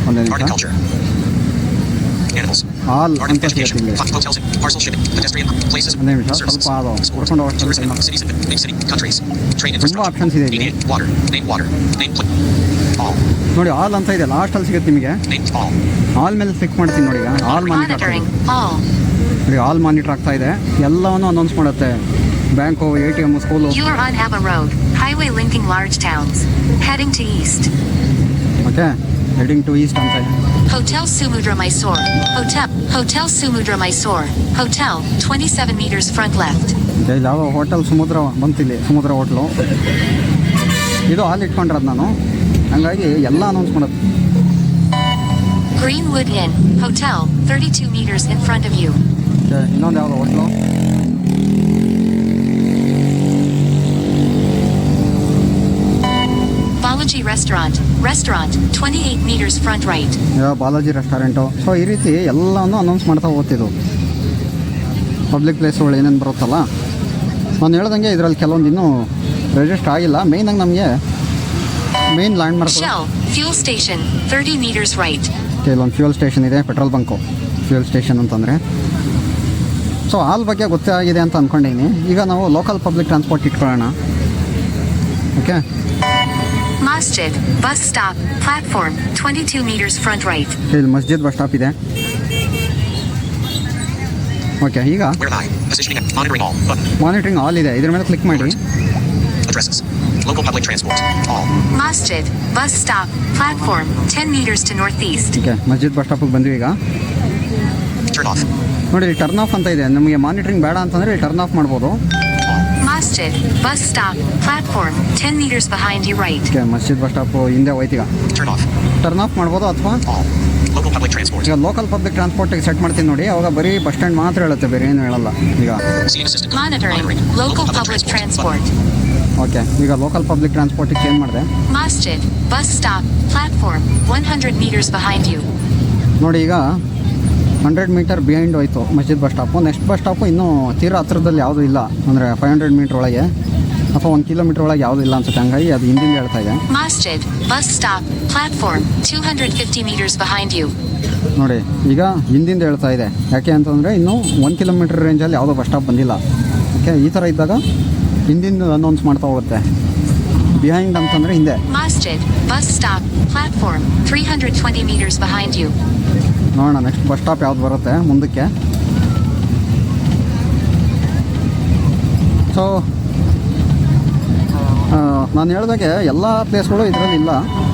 [SPEAKER 2] ಒಂದೇ ನಿಮಿಷ. ಆಲ್ ಅಂತ ಸಿಗುತ್ತೆ ಇಲ್ಲಿ. ಒಂದೇ ನಿಮಿಷ, ಸ್ವಲ್ಪ ಅದು ಹುಡ್ಕೊಂಡು ಹೋಗ್ತಾರೆ. ತುಂಬ ಆಪ್ಷನ್ಸ್ ಇದೆ ಇಲ್ಲಿ ನೋಡಿ. ಆಲ್ ಅಂತ ಇದೆ, ಲಾಸ್ಟಲ್ಲಿ ಸಿಗುತ್ತೆ ನಿಮಗೆ. ಆಲ್ ಮೇಲೆ ಕ್ಲಿಕ್ ಮಾಡ್ತೀನಿ ನೋಡಿ. ಈಗ ಆಲ್ ಮಾನಿಟರ್ ನೋಡಿ, ಆಲ್ ಮಾನಿಟರ್ ಆಗ್ತಾ ಇದೆ. ಎಲ್ಲವನ್ನು ಅನೌನ್ಸ್ ಮಾಡುತ್ತೆ. Bank, ATM, school.
[SPEAKER 3] You are on Haba Road, highway linking large towns. Heading to east.
[SPEAKER 2] Okay, heading to east ಅಂತ ಇದೆ.
[SPEAKER 3] Hotel Sumudra Mysore. Hotel Sumudra Mysore. Hotel 27 meters front left.
[SPEAKER 2] ಇಲ್ಲಿ ಯಾವ hotel ಸಮುದ್ರ ಬಂತಿಲ್ಲಿ, ಸಮುದ್ರ hotel. ಇದು all ಇಟ್ಕೊಂಡಿರೋದು ನಾನು, ಹಂಗಾಗಿ ಎಲ್ಲ ಅನೌನ್ಸ್ ಮಾಡೋದು.
[SPEAKER 3] Greenwood Inn. Hotel 32 meters in front of you.
[SPEAKER 2] ಇನ್ನೊಂದು ಯಾವುದು hotel.
[SPEAKER 3] Balaji Restaurant. Restaurant 28 meters front right.
[SPEAKER 2] Balaji restaurant. So ಈ ರೀತಿ ಎಲ್ಲವನ್ನು ಅನೌನ್ಸ್ ಮಾಡ್ತಾ ಹೋಗ್ತಿದ್ದು. ಪಬ್ಲಿಕ್ ಪ್ಲೇಸ್ಗಳು ಏನೇನು ಬರುತ್ತಲ್ಲ, ನಾನು ಹೇಳ್ದಂಗೆ ಇದರಲ್ಲಿ ಕೆಲವೊಂದು ಇನ್ನೂ ರಿಜಿಸ್ಟರ್ ಆಗಿಲ್ಲ. ಮೇಯ್ನಾಗಿ ನಮಗೆ main land mark
[SPEAKER 3] Shell fuel station 30 meters right.
[SPEAKER 2] ಇಲ್ಲೊಂದು ಫ್ಯೂಯಲ್ ಸ್ಟೇಷನ್ ಇದೆ, ಪೆಟ್ರೋಲ್ ಬಂಕು ಫ್ಯೂಯಲ್ ಸ್ಟೇಷನ್ ಅಂತಂದರೆ. ಸೊ ಆಲ್ ಬಗ್ಗೆ ಗೊತ್ತೇ ಆಗಿದೆ ಅಂತ ಅಂದ್ಕೊಂಡಿದ್ದೀನಿ. ಈಗ ನಾವು ಲೋಕಲ್ ಪಬ್ಲಿಕ್ ಟ್ರಾನ್ಸ್ಪೋರ್ಟ್ ಇಟ್ಕೊಳ್ಳೋಣ. Okay,
[SPEAKER 3] Masjid bus stop platform 22 meters front right.
[SPEAKER 2] ಇಲ್ಲಿ ಮಸ್ಜಿದ್ ಬಸ್ ಸ್ಟಾಪ್ ಇದೆ. ಓಕೆ, ಈಗ ಮಾನಿಟರಿಂಗ್ ಆಲ್ ಇದೆ, ಇದ್ರ ಮೇಲೆ ಕ್ಲಿಕ್ ಮಾಡಿ.
[SPEAKER 4] Local public transport. All.
[SPEAKER 3] Masjid bus stop platform 10 meters to northeast.
[SPEAKER 2] Okay, Masjid bus ಸ್ಟಾಪಿಗೆ ಬಂದ್ವಿ. ಈಗ
[SPEAKER 4] Turn off.
[SPEAKER 2] ನೋಡಿ, ಇಲ್ಲಿ ಟರ್ನ್ ಆಫ್ ಅಂತ ಇದೆ. ನಮಗೆ ಮಾನಿಟರಿಂಗ್ ಬೇಡ ಅಂತಂದರೆ ಇಲ್ಲಿ ಟರ್ನ್ ಆಫ್ ಮಾಡ್ಬೋದು.
[SPEAKER 3] Masjid bus stop platform 10 meters behind you right.
[SPEAKER 2] Okay, Masjid bus stop ಹಿಂದೆ ಹೋಯ್ತೀಗ.
[SPEAKER 4] Turn off.
[SPEAKER 2] ಟರ್ನ್ ಆಫ್ ಮಾಡ್ಬೋದು. ಅಥವಾ
[SPEAKER 4] All. Local public transport.
[SPEAKER 2] ಈಗ ಲೋಕಲ್ ಪಬ್ಲಿಕ್ ಟ್ರಾನ್ಸ್ಪೋರ್ಟಿಗೆ ಸೆಟ್ ಮಾಡ್ತೀನಿ ನೋಡಿ. ಅವಾಗ ಬರೀ ಬಸ್ ಸ್ಟ್ಯಾಂಡ್ ಮಾತ್ರ ಹೇಳುತ್ತೆ, ಬೇರೆ ಏನು ಹೇಳಲ್ಲ. ಈಗ
[SPEAKER 4] Scene assistant.
[SPEAKER 3] Monitoring local public transport.
[SPEAKER 2] Okay, ಈಗ ಲೋಕಲ್ ಪಬ್ಲಿಕ್ ಟ್ರಾನ್ಸ್ಪೋರ್ಟಿಗೆ ಚೇಂಜ್ ಮಾಡಿದೆ.
[SPEAKER 3] Masjid bus stop platform 100 meters behind you.
[SPEAKER 2] ನೋಡಿ, ಈಗ 100 ಮೀಟರ್ ಬಿಹೈಂಡ್ ಹೋಯ್ತು Masjid bus stop. Next bus stop ಇನ್ನೂ ತೀರಾ ಹತ್ರದಲ್ಲಿ ಯಾವುದೂ ಇಲ್ಲ, ಅಂದರೆ 500 ಮೀಟ್ರ್ ಒಳಗೆ ಅಥವಾ 1 ಕಿಲೋಮೀಟ್ರ್ ಒಳಗೆ ಯಾವುದೂ ಇಲ್ಲ ಅನ್ಸುತ್ತೆ. ಹಂಗಾಗಿ ಅದು ಹಿಂದಿಂದ ಹೇಳ್ತಾ ಇದೆ.
[SPEAKER 3] Masjid bus stop platform 250 meters behind you.
[SPEAKER 2] ನೋಡಿ, ಈಗ ಹಿಂದಿಂದ ಹೇಳ್ತಾ ಇದೆ. ಯಾಕೆ ಅಂತಂದರೆ ಇನ್ನೂ 1 ಕಿಲೋಮೀಟ್ರ್ ರೇಂಜಲ್ಲಿ ಯಾವುದೋ ಬಸ್ ಸ್ಟಾಪ್ ಬಂದಿಲ್ಲ. ಓಕೆ, ಈ ಥರ ಇದ್ದಾಗ ಹಿಂದಿಂದ ಅನೌನ್ಸ್ ಮಾಡ್ತಾ ಹೋಗುತ್ತೆ. ಬಿಹೈಂಡ್ ಅಂತಂದರೆ ಹಿಂದೆ.
[SPEAKER 3] Masjid bus stop platform 320 meters behind you.
[SPEAKER 2] ನೋಡೋಣ ನೆಕ್ಸ್ಟ್ ಬಸ್ ಸ್ಟಾಪ್ ಯಾವ್ದು ಬರುತ್ತೆ ಮುಂದಕ್ಕೆ. ಸೊ ನಾನು ಹೇಳಿದಾಗೆ ಎಲ್ಲ ಪ್ಲೇಸ್ಗಳು ಇದರಲ್ಲಿ ಇಲ್ಲ.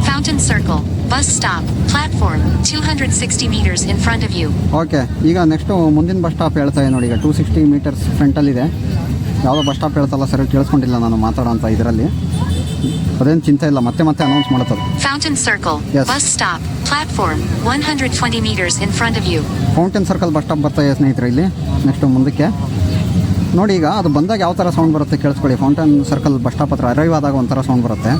[SPEAKER 3] Fountain Circle bus stop platform 260 meters in front of you.
[SPEAKER 2] Okay, ಈಗ ನೆಕ್ಸ್ಟು ಮುಂದಿನ ಬಸ್ ಸ್ಟಾಪ್ ಹೇಳ್ತಾ ಇದೆ ನೋಡಿ. ಈಗ 260 ಮೀಟರ್ಸ್ ಫ್ರಂಟಲ್ಲಿದೆ. ಯಾವುದೋ ಬಸ್ ಸ್ಟಾಪ್ ಹೇಳ್ತಲ್ಲ, ಸರಿ ಕೇಳಿಸ್ಕೊಂಡಿಲ್ಲ ನಾನು ಮಾತಾಡೋಂಥ ಇದರಲ್ಲಿ. ಅದೇನು ಚಿಂತೆ ಇಲ್ಲ, ಮತ್ತೆ ಮತ್ತೆ ಅನೌನ್ಸ್ ಮಾಡುತ್ತದೆ.
[SPEAKER 3] Fountain Circle
[SPEAKER 2] Yes.
[SPEAKER 3] bus stop platform 120 meters in front of you.
[SPEAKER 2] Fountain circle bus stop ಬರ್ತಾ ಇದೆ ಸ್ನೇಹಿತರೆ ಇಲ್ಲಿ. ನೆಕ್ಸ್ಟು ಮುಂದಕ್ಕೆ ನೋಡಿ. ಈಗ ಅದು ಬಂದಾಗ ಯಾವ ಥರ ಸೌಂಡ್ ಬರುತ್ತೆ ಕೇಳಿಸ್ಕೊಳ್ಳಿ. ಫೌಂಟೇನ್ ಸರ್ಕಲ್ ಬಸ್ ಸ್ಟಾಪ್ ಹತ್ರ ಅರೈವ್ ಆದಾಗ ಒಂಥರ ಸೌಂಡ್ ಬರುತ್ತೆ.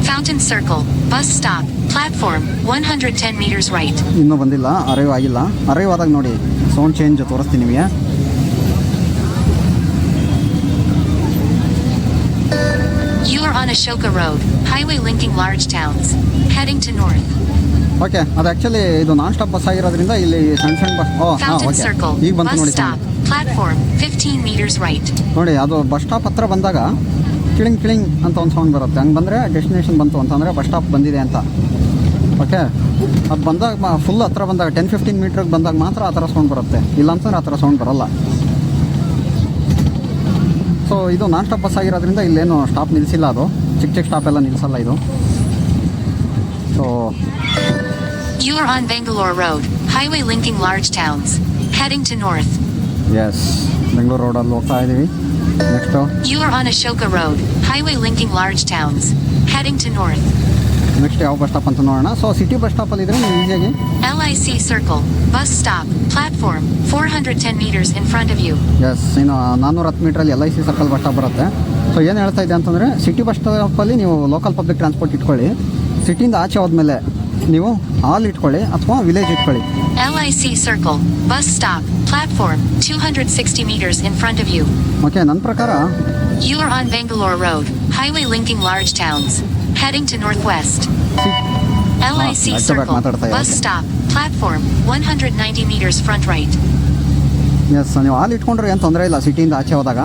[SPEAKER 3] Fountain Circle bus stop platform 110 meters right.
[SPEAKER 2] ಇನ್ನೂ ಬಂದಿಲ್ಲ, ಅರೈವ್ ಆಗಿಲ್ಲ. ಅರೈವ್ ಆದಾಗ ನೋಡಿ ಸೌಂಡ್ ಚೇಂಜ್ ತೋರಿಸ್ತೀನಿ ನಿಮಗೆ.
[SPEAKER 3] You are on Ashoka Road, highway linking large towns. Heading to north.
[SPEAKER 2] Okay, ಅದು ಆ್ಯಕ್ಚುಲಿ ಇದು ನಾನ್ ಸ್ಟಾಪ್ ಬಸ್ ಆಗಿರೋದ್ರಿಂದ ಇಲ್ಲಿ ಸಣ್ಣ ಸಣ್ಣ ಬಸ್. ಹಾಂ,
[SPEAKER 3] Fountain
[SPEAKER 2] ಓಕೆ,
[SPEAKER 3] Circle
[SPEAKER 2] ಈಗ ಬಂತು
[SPEAKER 3] bus
[SPEAKER 2] ನೋಡಿ
[SPEAKER 3] stop platform 15 meters right.
[SPEAKER 2] ನೋಡಿ, ಅದು ಬಸ್ ಸ್ಟಾಪ್ ಹತ್ರ ಬಂದಾಗ ಕಿಳಿಂಗ್ ಕಿಳಿಂಗ್ ಅಂತ ಒಂದು ಸೌಂಡ್ ಬರುತ್ತೆ. ಹಂಗೆ ಬಂದರೆ ಡೆಸ್ಟಿನೇಷನ್ ಬಂತು ಅಂತಂದರೆ ಬಸ್ ಸ್ಟಾಪ್ ಬಂದಿದೆ ಅಂತ. ಓಕೆ, ಅದು ಬಂದಾಗ ಫುಲ್ ಹತ್ರ ಬಂದಾಗ 10-15 ಮೀಟ್ರಿಗೆ ಬಂದಾಗ ಮಾತ್ರ ಆ ಥರ ಸೌಂಡ್ ಬರುತ್ತೆ. ಇಲ್ಲಾಂತಂದ್ರೆ ಆ ಥರ ಸೌಂಡ್ ಬರೋಲ್ಲ. ಸೊ ಇದು ನಾನ್ ಸ್ಟಾಪ್ ಬಸ್ ಆಗಿರೋದ್ರಿಂದ ಇಲ್ಲೇನು ಸ್ಟಾಪ್ ನಿಲ್ಲಿಸಿಲ್ಲ. ಅದು ಚಿಕ್ಕ ಚಿಕ್ಕ ಸ್ಟಾಪ್ ಎಲ್ಲ ನಿಲ್ಲಿಸಲ್ಲ ಇದು. So
[SPEAKER 3] You are on Bangalore Road, highway linking large towns. Heading to north.
[SPEAKER 2] Yes, Bengaluru ರೋಡಲ್ಲಿ ಹೋಗ್ತಾ ಇದ್ದೀವಿ. Next
[SPEAKER 3] You are on Ashoka Road, highway linking large towns. Heading to north.
[SPEAKER 2] Next ಯಾವ ಬಸ್ ಸ್ಟಾಪ್ ಅಂತ ನೋಡೋಣ. So city bus ಸ್ಟಾಪಲ್ಲಿ ಇದ್ರೆ ನೀವು ಈಸಿಯಾಗಿ
[SPEAKER 3] LIC Circle, bus stop, platform, 410 meters in front of you.
[SPEAKER 2] Yes, ಇನ್ನು 410 ಮೀಟ್ರಲ್ಲಿ LIC ಸರ್ಕಲ್ ಬಸ್ ಸ್ಟಾಪ್ ಬರುತ್ತೆ. So ಏನು ಹೇಳ್ತಾ ಇದೆ ಅಂತಂದರೆ ಸಿಟಿ ಬಸ್ ಸ್ಟಾಪಲ್ಲಿ ನೀವು ಲೋಕಲ್ ಪಬ್ಲಿಕ್ ಟ್ರಾನ್ಸ್ಪೋರ್ಟ್ ಇಟ್ಕೊಳ್ಳಿ. ಸಿಟಿಯಿಂದ ಆಚೆ ಹೋದ್ಮೇಲೆ ನೀವು ಹಾಲ್ ಇಟ್ಕೊಳ್ಳಿ ಅಥವಾ ವಿಲೇಜ್ ಇಟ್ಕೊಳ್ಳಿ.
[SPEAKER 3] LIC Circle, bus stop, platform, 260 meters in front of you.
[SPEAKER 2] Okay, ನನ್ನ ಪ್ರಕಾರ
[SPEAKER 3] You are on Bangalore Road, highway linking large towns, heading to northwest. LIC
[SPEAKER 2] back to back
[SPEAKER 3] Circle,
[SPEAKER 2] ಮಾತಾಡ್ತಾ
[SPEAKER 3] bus
[SPEAKER 2] ಇರೋದು.
[SPEAKER 3] stop, platform, 190 meters front right.
[SPEAKER 2] S, ನೀವು ಹಾಲ್ ಇಟ್ಕೊಂಡ್ರೆ ಏನು ತೊಂದರೆ ಇಲ್ಲ. ಸಿಟಿಯಿಂದ ಆಚೆ ಹೋದಾಗ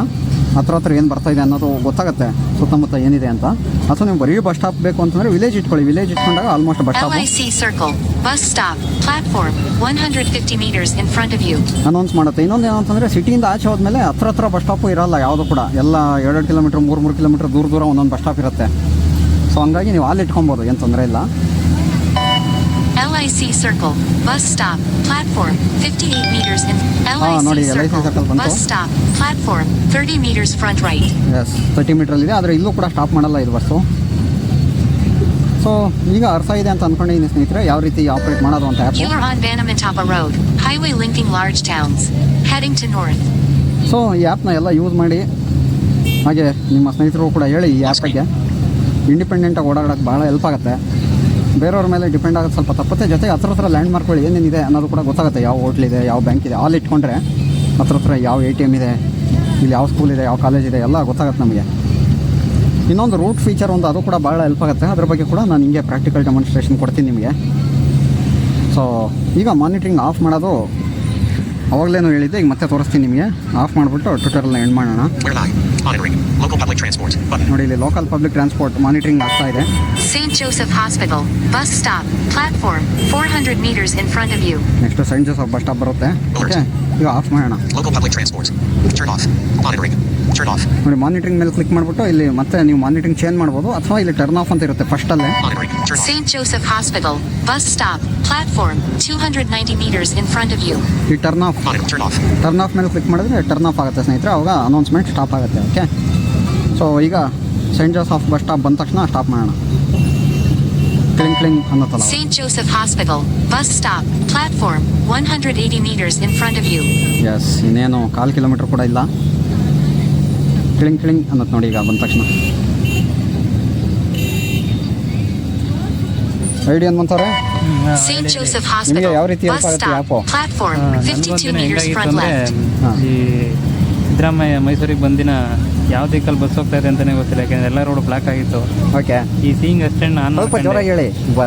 [SPEAKER 2] ಹತ್ರ ಏನು ಬರ್ತಾ ಇದೆ ಅನ್ನೋದು ಗೊತ್ತಾಗುತ್ತೆ, ಸುತ್ತಮುತ್ತ ಏನಿದೆ ಅಂತ. ಅಥವಾ ನೀವು ಬರೀ ಬಸ್ ಸ್ಟಾಪ್ ಬೇಕು ಅಂತಂದರೆ ವಿಲೇಜ್ ಇಟ್ಕೊಳ್ಳಿ. ವಿಲೇಜ್ ಇಟ್ಕೊಂಡಾಗ almost bus stop
[SPEAKER 3] LIC Circle, bus stop, platform, 150 meters in front of you.
[SPEAKER 2] Announce ಮಾಡುತ್ತೆ. ಇನ್ನೊಂದು ಏನಂತಂದರೆ ಸಿಟಿಯಿಂದ ಆಚೆ ಹೋದ್ಮೇಲೆ ಹತ್ರ ಬಸ್ ಸ್ಟಾಪು ಇರಲ್ಲ ಯಾವುದು ಕೂಡ. ಎಲ್ಲ 2 ಕಿಲೋಮೀಟ್ರ್ 3 ಕಿಲೋಮೀಟ್ರ್ ದೂರ ಒಂದೊಂದು ಬಸ್ ಸ್ಟಾಪ್ ಇರುತ್ತೆ. ಸೊ ಹಂಗಾಗಿ ನೀವು ಹಾಲ್ ಇಟ್ಕೊಬೋದು, ಏನು ತೊಂದರೆ ಇಲ್ಲ.
[SPEAKER 3] LIC Circle, bus stop, platform, 58 meters in
[SPEAKER 2] ನೋಡಿ,
[SPEAKER 3] LIC
[SPEAKER 2] LIC
[SPEAKER 3] Circle,
[SPEAKER 2] Circle ಬಂತು.
[SPEAKER 3] bus stop, platform, 30 meters front right.
[SPEAKER 2] S, 30 ಮೀಟ್ರಲ್ಲಿದೆ. ಆದರೆ ಇಲ್ಲೂ ಕೂಡ ಸ್ಟಾಪ್ ಮಾಡಲ್ಲ ಇದು ಬಸ್ಸು. ಸೊ ಈಗ ಅರ್ಥ ಇದೆ ಅಂತ ಅಂದ್ಕೊಂಡಿದ್ದೀನಿ ಸ್ನೇಹಿತರೆ, ಯಾವ ರೀತಿ ಆಪ್ರೇಟ್ ಮಾಡೋದು ಅಂತ
[SPEAKER 3] You
[SPEAKER 2] app.
[SPEAKER 3] are on Banamantapa Road, highway linking large towns, heading to north.
[SPEAKER 2] So ಈ ಆ್ಯಪ್ನ ಎಲ್ಲ ಯೂಸ್ ಮಾಡಿ, ಹಾಗೆ ನಿಮ್ಮ ಸ್ನೇಹಿತರು ಕೂಡ ಹೇಳಿ ಈ ಆ್ಯಪ್ ಬಗ್ಗೆ. ಇಂಡಿಪೆಂಡೆಂಟಾಗಿ ಓಡಾಡೋಕ್ಕೆ ಭಾಳ ಹೆಲ್ಪ್ ಆಗುತ್ತೆ. ಬೇರೆಯವ್ರ ಮೇಲೆ ಡಿಪೆಂಡ್ ಆಗೋದು ಸ್ವಲ್ಪ ತಪ್ಪುತ್ತೆ. ಜೊತೆಗೆ ಹತ್ರ ಲ್ಯಾಂಡ್ ಮಾರ್ಕ್ಗಳು ಏನೇನಿದೆ ಅನ್ನೋದು ಕೂಡ ಗೊತ್ತಾಗುತ್ತೆ. ಯಾವ ಹೋಟ್ಲಿದೆ, ಯಾವ ಬ್ಯಾಂಕ್ ಇದೆ, ಆಲ್ ಇಟ್ಕೊಂಡ್ರೆ ಹತ್ರ ಯಾವ ATM ಇದೆ, ಇಲ್ಲಿ ಯಾವ ಸ್ಕೂಲ್ ಇದೆ, ಯಾವ ಕಾಲೇಜ್ ಇದೆ, ಎಲ್ಲ ಗೊತ್ತಾಗುತ್ತೆ ನಮಗೆ. ಇನ್ನೊಂದು ರೂಟ್ ಫೀಚರ್ ಒಂದು, ಅದು ಕೂಡ ಭಾಳ ಹೆಲ್ಪ್ ಆಗುತ್ತೆ. ಅದ್ರ ಬಗ್ಗೆ ಕೂಡ ನಾನು ಹಿಂಗೆ ಪ್ರಾಕ್ಟಿಕಲ್ ಡೆಮಾನ್ಸ್ಟ್ರೇಷನ್ ಕೊಡ್ತೀನಿ ನಿಮಗೆ. ಸೊ ಈಗ ಮಾನಿಟ್ರಿಂಗ್ ಆಫ್ ಮಾಡೋದು ಅವಾಗಲೇನು ಹೇಳಿದ್ದೆ, ಈಗ ಮತ್ತೆ ತೋರಿಸ್ತೀನಿ ನಿಮಗೆ. ಆಫ್ ಮಾಡಿಬಿಟ್ಟು ಟ್ವಿಟರ್ನ ಎಂಡ್ ಮಾಡೋಣ.
[SPEAKER 4] Where 9. Monitoring. Local public transport. Button.
[SPEAKER 2] ನೋಡಿ, ಇಲ್ಲಿ ಲೋಕಲ್ ಪಬ್ಲಿಕ್ ಟ್ರಾನ್ಸ್ಪೋರ್ಟ್ ಮಾನಿಟ್ರಿಂಗ್ ಆಗ್ತಾ ಇದೆ.
[SPEAKER 3] St. Joseph Hospital, bus stop, platform, 400 meters in front of you.
[SPEAKER 2] Next Saint Joseph bus stop ಬರುತ್ತೆ. ಓಕೆ, ಈಗ ಆಫ್ ಮಾಡೋಣ.
[SPEAKER 4] Local public transport. Turn off. Monitoring. Turn off.
[SPEAKER 2] ನೋಡಿ, monitoring ಮೇಲೆ click ಮಾಡಿಬಿಟ್ಟು ಇಲ್ಲಿ ಮತ್ತೆ ನೀವು ಮಾನಿಟ್ರಿಂಗ್ ಚೇಂಜ್ ಮಾಡ್ಬೋದು, ಅಥವಾ ಇಲ್ಲಿ ಟರ್ನ್ ಆಫ್ ಅಂತ ಇರುತ್ತೆ ಫಸ್ಟಲ್ಲೇ.
[SPEAKER 4] Monitoring. Turn off.
[SPEAKER 3] St. Joseph Hospital, bus stop, platform, 290 meters in front of you.
[SPEAKER 2] ಈ turn off
[SPEAKER 4] Monitoring. Turn off.
[SPEAKER 2] Turn of ಮೇಲೆ ಕ್ಲಿಕ್ ಮಾಡಿದ್ರೆ ಟರ್ನ್ ಆಫ್ ಆಗುತ್ತೆ ಸ್ನೇಹಿತರೆ. ಅವಾಗ ಅನೌನ್ಸ್ಮೆಂಟ್ ಸ್ಟಾಪ್ ಆಗುತ್ತೆ. ಓಕೆ, ಸೊ ಈಗ ಸೈಂಟ್ ಜೋಸೆಫ್ ಬಸ್ ಸ್ಟಾಪ್ ಬಂದ ತಕ್ಷಣ ಸ್ಟಾಪ್ ಮಾಡೋಣ. Cling ಅನ್ನತ್ತಲ್ಲ.
[SPEAKER 3] St. Joseph Hospital, bus stop, platform, 180 meters in front of you.
[SPEAKER 2] Yes, ಇನ್ನೇನು 1/4 ಕಿಲೋಮೀಟ್ರ್ ಕೂಡ ಇಲ್ಲ. ಕ್ಲಿಂಗ್ ಅನ್ನತ್ತೆ ನೋಡಿ ಈಗ ಬಂದ ತಕ್ಷಣ. ಐಡಿ ಅಂತಾರೆ.
[SPEAKER 3] St. Joseph
[SPEAKER 2] ನಿಮಗೆ
[SPEAKER 3] Hospital,
[SPEAKER 2] ಯಾವ ರೀತಿ
[SPEAKER 3] bus
[SPEAKER 2] help ಆಗುತ್ತೆ
[SPEAKER 3] stop,
[SPEAKER 2] app?
[SPEAKER 3] platform, 52
[SPEAKER 5] ನನಗೊಂದಿನ
[SPEAKER 3] meters
[SPEAKER 5] ಹೆಂಗಾಗಿತ್ತು
[SPEAKER 3] front
[SPEAKER 5] ಅಂದರೆ
[SPEAKER 3] left.
[SPEAKER 2] ಹಾಂ.
[SPEAKER 5] ಈ ಸಿದ್ದರಾಮಯ್ಯ ಮೈಸೂರಿಗೆ ಬಂದಿನ ಯಾವ ದಿಕ್ಕಲ್ಲಿ ಬಸ್ ಹೋಗ್ತಾ ಇದೆ ಅಂತಲೇ ಗೊತ್ತಿಲ್ಲ, ಯಾಕೆಂದರೆ ಎಲ್ಲ ರೋಡ್ ಬ್ಲಾಕ್ ಆಗಿತ್ತು.
[SPEAKER 2] ಓಕೆ,
[SPEAKER 5] ಈ ಸೀಯಿಂಗ್ ಅಸಿಸ್ಟೆಂಟ್ ಆನ್
[SPEAKER 2] ಸ್ವಲ್ಪ ಜೋರಾಗಿ ಹೇಳಿ,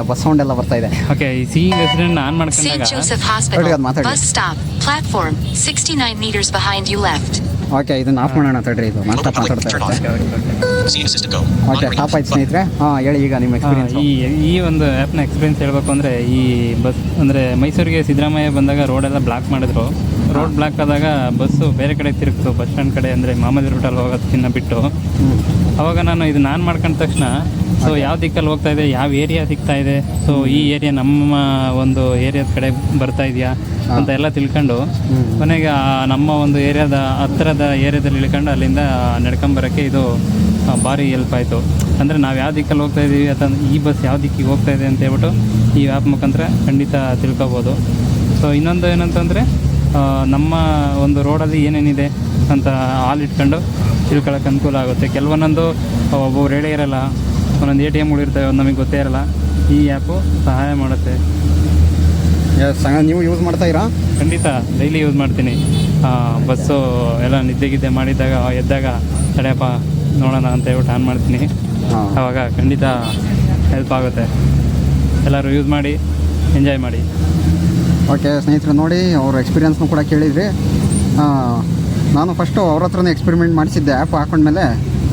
[SPEAKER 2] ಬಸ್ ಸೌಂಡ್ ಎಲ್ಲ ಬರ್ತಾ ಇದೆ.
[SPEAKER 5] ಓಕೆ, ಈ ಸೀಯಿಂಗ್ ಅಸಿಸ್ಟೆಂಟ್ ಆನ್
[SPEAKER 3] St.
[SPEAKER 5] ಮಾಡ್ಕೊಂಡಾಗ
[SPEAKER 3] Joseph
[SPEAKER 2] Sorry,
[SPEAKER 3] Hospital,
[SPEAKER 2] ಅದು ಮಾತಾಡಿ.
[SPEAKER 3] bus stop, platform, 69 meters behind you left.
[SPEAKER 2] Okay, ಇದನ್ನ ಆಫ್ ಮಾಡೋಣ ತಡ್ರಿ, ಇದು ನಾನ್ ಸ್ಟಾಪ್ ಮಾತಾಡ್ತಾ ಇರುತ್ತೆ.
[SPEAKER 4] Scene assistant go.
[SPEAKER 2] Okay,
[SPEAKER 4] Monitoring
[SPEAKER 2] stop
[SPEAKER 4] off.
[SPEAKER 2] ಆಯ್ತು ಸ್ನೇಹಿತರೆ. ಹಾಂ, ಹೇಳಿ ಈಗ ನಿಮ್ಮ ಎಕ್ಸ್ಪೀರಿಯನ್ಸ್.
[SPEAKER 5] ಈ ಒಂದು ಆ್ಯಪ್ನ ಎಕ್ಸ್ಪೀರಿಯನ್ಸ್ ಹೇಳ್ಬೇಕು ಅಂದರೆ, ಈ ಬಸ್ ಅಂದರೆ ಮೈಸೂರಿಗೆ ಸಿದ್ದರಾಮಯ್ಯ ಬಂದಾಗ ರೋಡೆಲ್ಲ ಬ್ಲಾಕ್ ಮಾಡಿದ್ರು. ರೋಡ್ ಬ್ಲಾಕ್ ಆದಾಗ ಬಸ್ಸು ಬೇರೆ ಕಡೆ ತಿರುಗ್ತು, ಬಸ್ ಸ್ಟ್ಯಾಂಡ್ ಕಡೆ, ಅಂದರೆ ಮಾಮೂಲಿ ರೂಟಲ್ಲಿ ಹೋಗೋದಕ್ಕಿಂತ ಬಿಟ್ಟು. ಅವಾಗ ನಾನು ಇದನ್ನ ಆನ್ ಮಾಡ್ಕೊಂಡ ತಕ್ಷಣ ಸೊ ಯಾವ ದಿಕ್ಕಲ್ಲಿ ಹೋಗ್ತಾ ಇದೆ, ಯಾವ ಏರಿಯಾ ಸಿಗ್ತಾ ಇದೆ, ಸೊ ಈ ಏರಿಯಾ ನಮ್ಮ ಒಂದು ಏರಿಯಾದ ಕಡೆ ಬರ್ತಾ ಇದೆಯಾ ಅಂತ ಎಲ್ಲ ತಿಳ್ಕೊಂಡು ಕೊನೆಗೆ ನಮ್ಮ ಒಂದು ಏರಿಯಾದ ಹತ್ತಿರದ ಏರಿಯಾದಲ್ಲಿ ಇಳ್ಕೊಂಡು ಅಲ್ಲಿಂದ ನಡ್ಕೊಂಬರೋಕ್ಕೆ ಇದು ಭಾರಿ ಹೆಲ್ಪ್ ಆಯಿತು. ಅಂದರೆ ನಾವು ಯಾವ ದಿಕ್ಕಲ್ಲಿ ಹೋಗ್ತಾ ಇದ್ದೀವಿ ಅಥವಾ ಈ ಬಸ್ ಯಾವ ದಿಕ್ಕಿಗೆ ಹೋಗ್ತಾ ಇದೆ ಅಂತ ಹೇಳ್ಬಿಟ್ಟು ಈ ಆ್ಯಪ್ ಮುಖಾಂತರ ಖಂಡಿತ ತಿಳ್ಕೊಬೋದು. ಸೊ ಇನ್ನೊಂದು ಏನಂತಂದರೆ, ನಮ್ಮ ಒಂದು ರೋಡಲ್ಲಿ ಏನೇನಿದೆ ಅಂತ ಹಾಲ್ ಇಟ್ಕೊಂಡು ತಿಳ್ಕೊಳ್ಳೋಕೆ ಅನುಕೂಲ ಆಗುತ್ತೆ. ಕೆಲವೊಂದೊಂದು ಒಬ್ಬೊಬ್ರು ಹೇಳೇ ಇರೋಲ್ಲ, ಒಂದೊಂದು ATMಗಳು ಇರ್ತವೆ, ಅದು ನಮಗೆ ಗೊತ್ತೇ ಇರೋಲ್ಲ. ಈ ಆ್ಯಪು ಸಹಾಯ ಮಾಡುತ್ತೆ.
[SPEAKER 2] ಎಸ್, ನೀವು ಯೂಸ್ ಮಾಡ್ತಾ ಇರಾ?
[SPEAKER 5] ಖಂಡಿತ ಡೈಲಿ ಯೂಸ್ ಮಾಡ್ತೀನಿ. ಬಸ್ಸು ಎಲ್ಲ ನಿದ್ದೆಗಿದ್ದೆ ಮಾಡಿದ್ದಾಗ ಎದ್ದಾಗ ತಡೆಯಪ್ಪ ನೋಡೋಣ ಅಂತ ಹೇಳ್ಬಿಟ್ಟು ಆನ್ ಮಾಡ್ತೀನಿ.
[SPEAKER 2] ಹಾಂ.
[SPEAKER 5] ಆವಾಗ ಖಂಡಿತ ಹೆಲ್ಪ್ ಆಗುತ್ತೆ. ಎಲ್ಲರೂ ಯೂಸ್ ಮಾಡಿ, ಎಂಜಾಯ್ ಮಾಡಿ.
[SPEAKER 2] ಓಕೆ ಸ್ನೇಹಿತರೆ, ನೋಡಿ ಅವ್ರ ಎಕ್ಸ್ಪೀರಿಯನ್ಸ್ನು ಕೂಡ ಕೇಳಿದ್ರಿ. ನಾನು ಫಸ್ಟು ಅವ್ರ ಹತ್ರನೇ ಎಕ್ಸ್ಪೆರಿಮೆಂಟ್ ಮಾಡಿಸಿದ್ದೆ. ಆ್ಯಪ್ ಹಾಕೊಂಡ್ಮೇಲೆ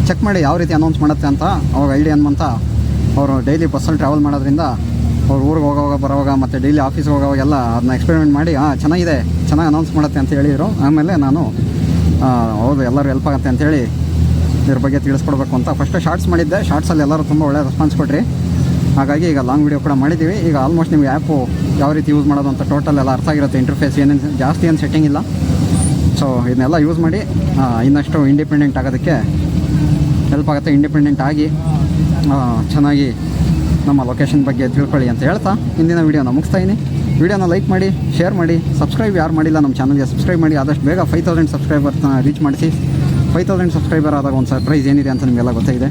[SPEAKER 2] ಚೆಕ್ ಮಾಡಿ ಯಾವ ರೀತಿ ಅನೌನ್ಸ್ ಮಾಡುತ್ತೆ ಅಂತ. ಅವಾಗ ಐಡಿ ಅನ್ನುವಂಥ ಅವರು ಡೈಲಿ ಬಸ್ಸಲ್ಲಿ ಟ್ರಾವೆಲ್ ಮಾಡೋದ್ರಿಂದ ಅವ್ರು ಊರಿಗೆ ಹೋಗೋವಾಗ ಬರೋವಾಗ ಮತ್ತು ಡೈಲಿ ಆಫೀಸ್ಗೆ ಹೋಗೋವಾಗೆಲ್ಲ ಅದನ್ನ ಎಕ್ಸ್ಪೆರಿಮೆಂಟ್ ಮಾಡಿ ಚೆನ್ನಾಗಿದೆ, ಚೆನ್ನಾಗಿ ಅನೌನ್ಸ್ ಮಾಡುತ್ತೆ ಅಂತ ಹೇಳಿದರು. ಆಮೇಲೆ ನಾನು ಹೌದು ಎಲ್ಲರೂ ಹೆಲ್ಪ್ ಆಗುತ್ತೆ ಅಂಥೇಳಿ ಇದ್ರ ಬಗ್ಗೆ ತಿಳಿಸ್ಕೊಡ್ಬೇಕು ಅಂತ ಫಸ್ಟು ಶಾರ್ಟ್ಸ್ ಮಾಡಿದ್ದೆ. ಶಾರ್ಟ್ಸಲ್ಲಿ ಎಲ್ಲರೂ ತುಂಬ ಒಳ್ಳೆಯ ರೆಸ್ಪಾನ್ಸ್ ಕೊಟ್ರಿ. ಹಾಗಾಗಿ ಈಗ ಲಾಂಗ್ ವೀಡಿಯೋ ಕೂಡ ಮಾಡಿದ್ದೀವಿ. ಈಗ ಆಲ್ಮೋಸ್ಟ್ ನಿಮಗೆ ಆ್ಯಪು ಯಾವ ರೀತಿ ಯೂಸ್ ಮಾಡೋದು ಅಂತ ಟೋಟಲ್ ಎಲ್ಲ ಅರ್ಥ ಆಗಿರುತ್ತೆ. ಇಂಟರ್ಫೇಸ್ ಏನೇನು ಜಾಸ್ತಿ ಏನು ಸೆಟ್ಟಿಂಗ್ ಇಲ್ಲ. ಸೊ ಇದನ್ನೆಲ್ಲ ಯೂಸ್ ಮಾಡಿ ಇನ್ನಷ್ಟು ಇಂಡಿಪೆಂಡೆಂಟ್ ಆಗೋದಕ್ಕೆ ಹೆಲ್ಪ್ ಆಗುತ್ತೆ. ಇಂಡಿಪೆಂಡೆಂಟ್ ಆಗಿ ಚೆನ್ನಾಗಿ ನಮ್ಮ ಲೊಕೇಶನ್ ಬಗ್ಗೆ ತಿಳ್ಕೊಳ್ಳಿ ಅಂತ ಹೇಳ್ತಾ ಇಂದಿನ ವೀಡಿಯೋನ ಮುಗಿಸ್ತಾ ಇದ್ದೀನಿ. ವೀಡಿಯೋನ ಲೈಕ್ ಮಾಡಿ, ಶೇರ್ ಮಾಡಿ, ಸಬ್ಸ್ಕ್ರೈಬ್ ಯಾರು ಮಾಡಿಲ್ಲ ನಮ್ಮ ಚಾನಲ್ಗೆ ಸಬ್ಸ್ಕ್ರೈಬ್ ಮಾಡಿ. ಆದಷ್ಟು ಬೇಗ 5000 ಸಬ್ಸ್ಕ್ರೈಬರ್ನ ರೀಚ್ ಮಾಡಿಸಿ. 5000 ಸಬ್ಸ್ಕ್ರೈಬರ್ ಆದಾಗ ಒಂದು ಸರ್ಪ್ರೈಸ್ ಏನಿದೆ ಅಂತ ನಿಮಗೆಲ್ಲ ಗೊತ್ತಾಗಿದೆ.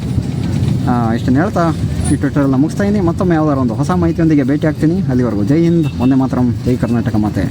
[SPEAKER 2] ಇಷ್ಟನ್ನು ಹೇಳ್ತಾ ಈ ಟ್ವಿಟರ್ನ ಮುಗಿಸ್ತಾ ಇದ್ದೀನಿ. ಮತ್ತೊಮ್ಮೆ ಯಾವ್ದಾದ್ರು ಒಂದು ಹೊಸ ಮಾಹಿತಿಯೊಂದಿಗೆ ಭೇಟಿ ಆಗ್ತೀನಿ. ಅಲ್ಲಿವರೆಗೂ ಜೈ ಹಿಂದ್, ಒಂದೇ ಮಾತರಂ, ಜೈ ಕರ್ನಾಟಕ ಮಾತೆ.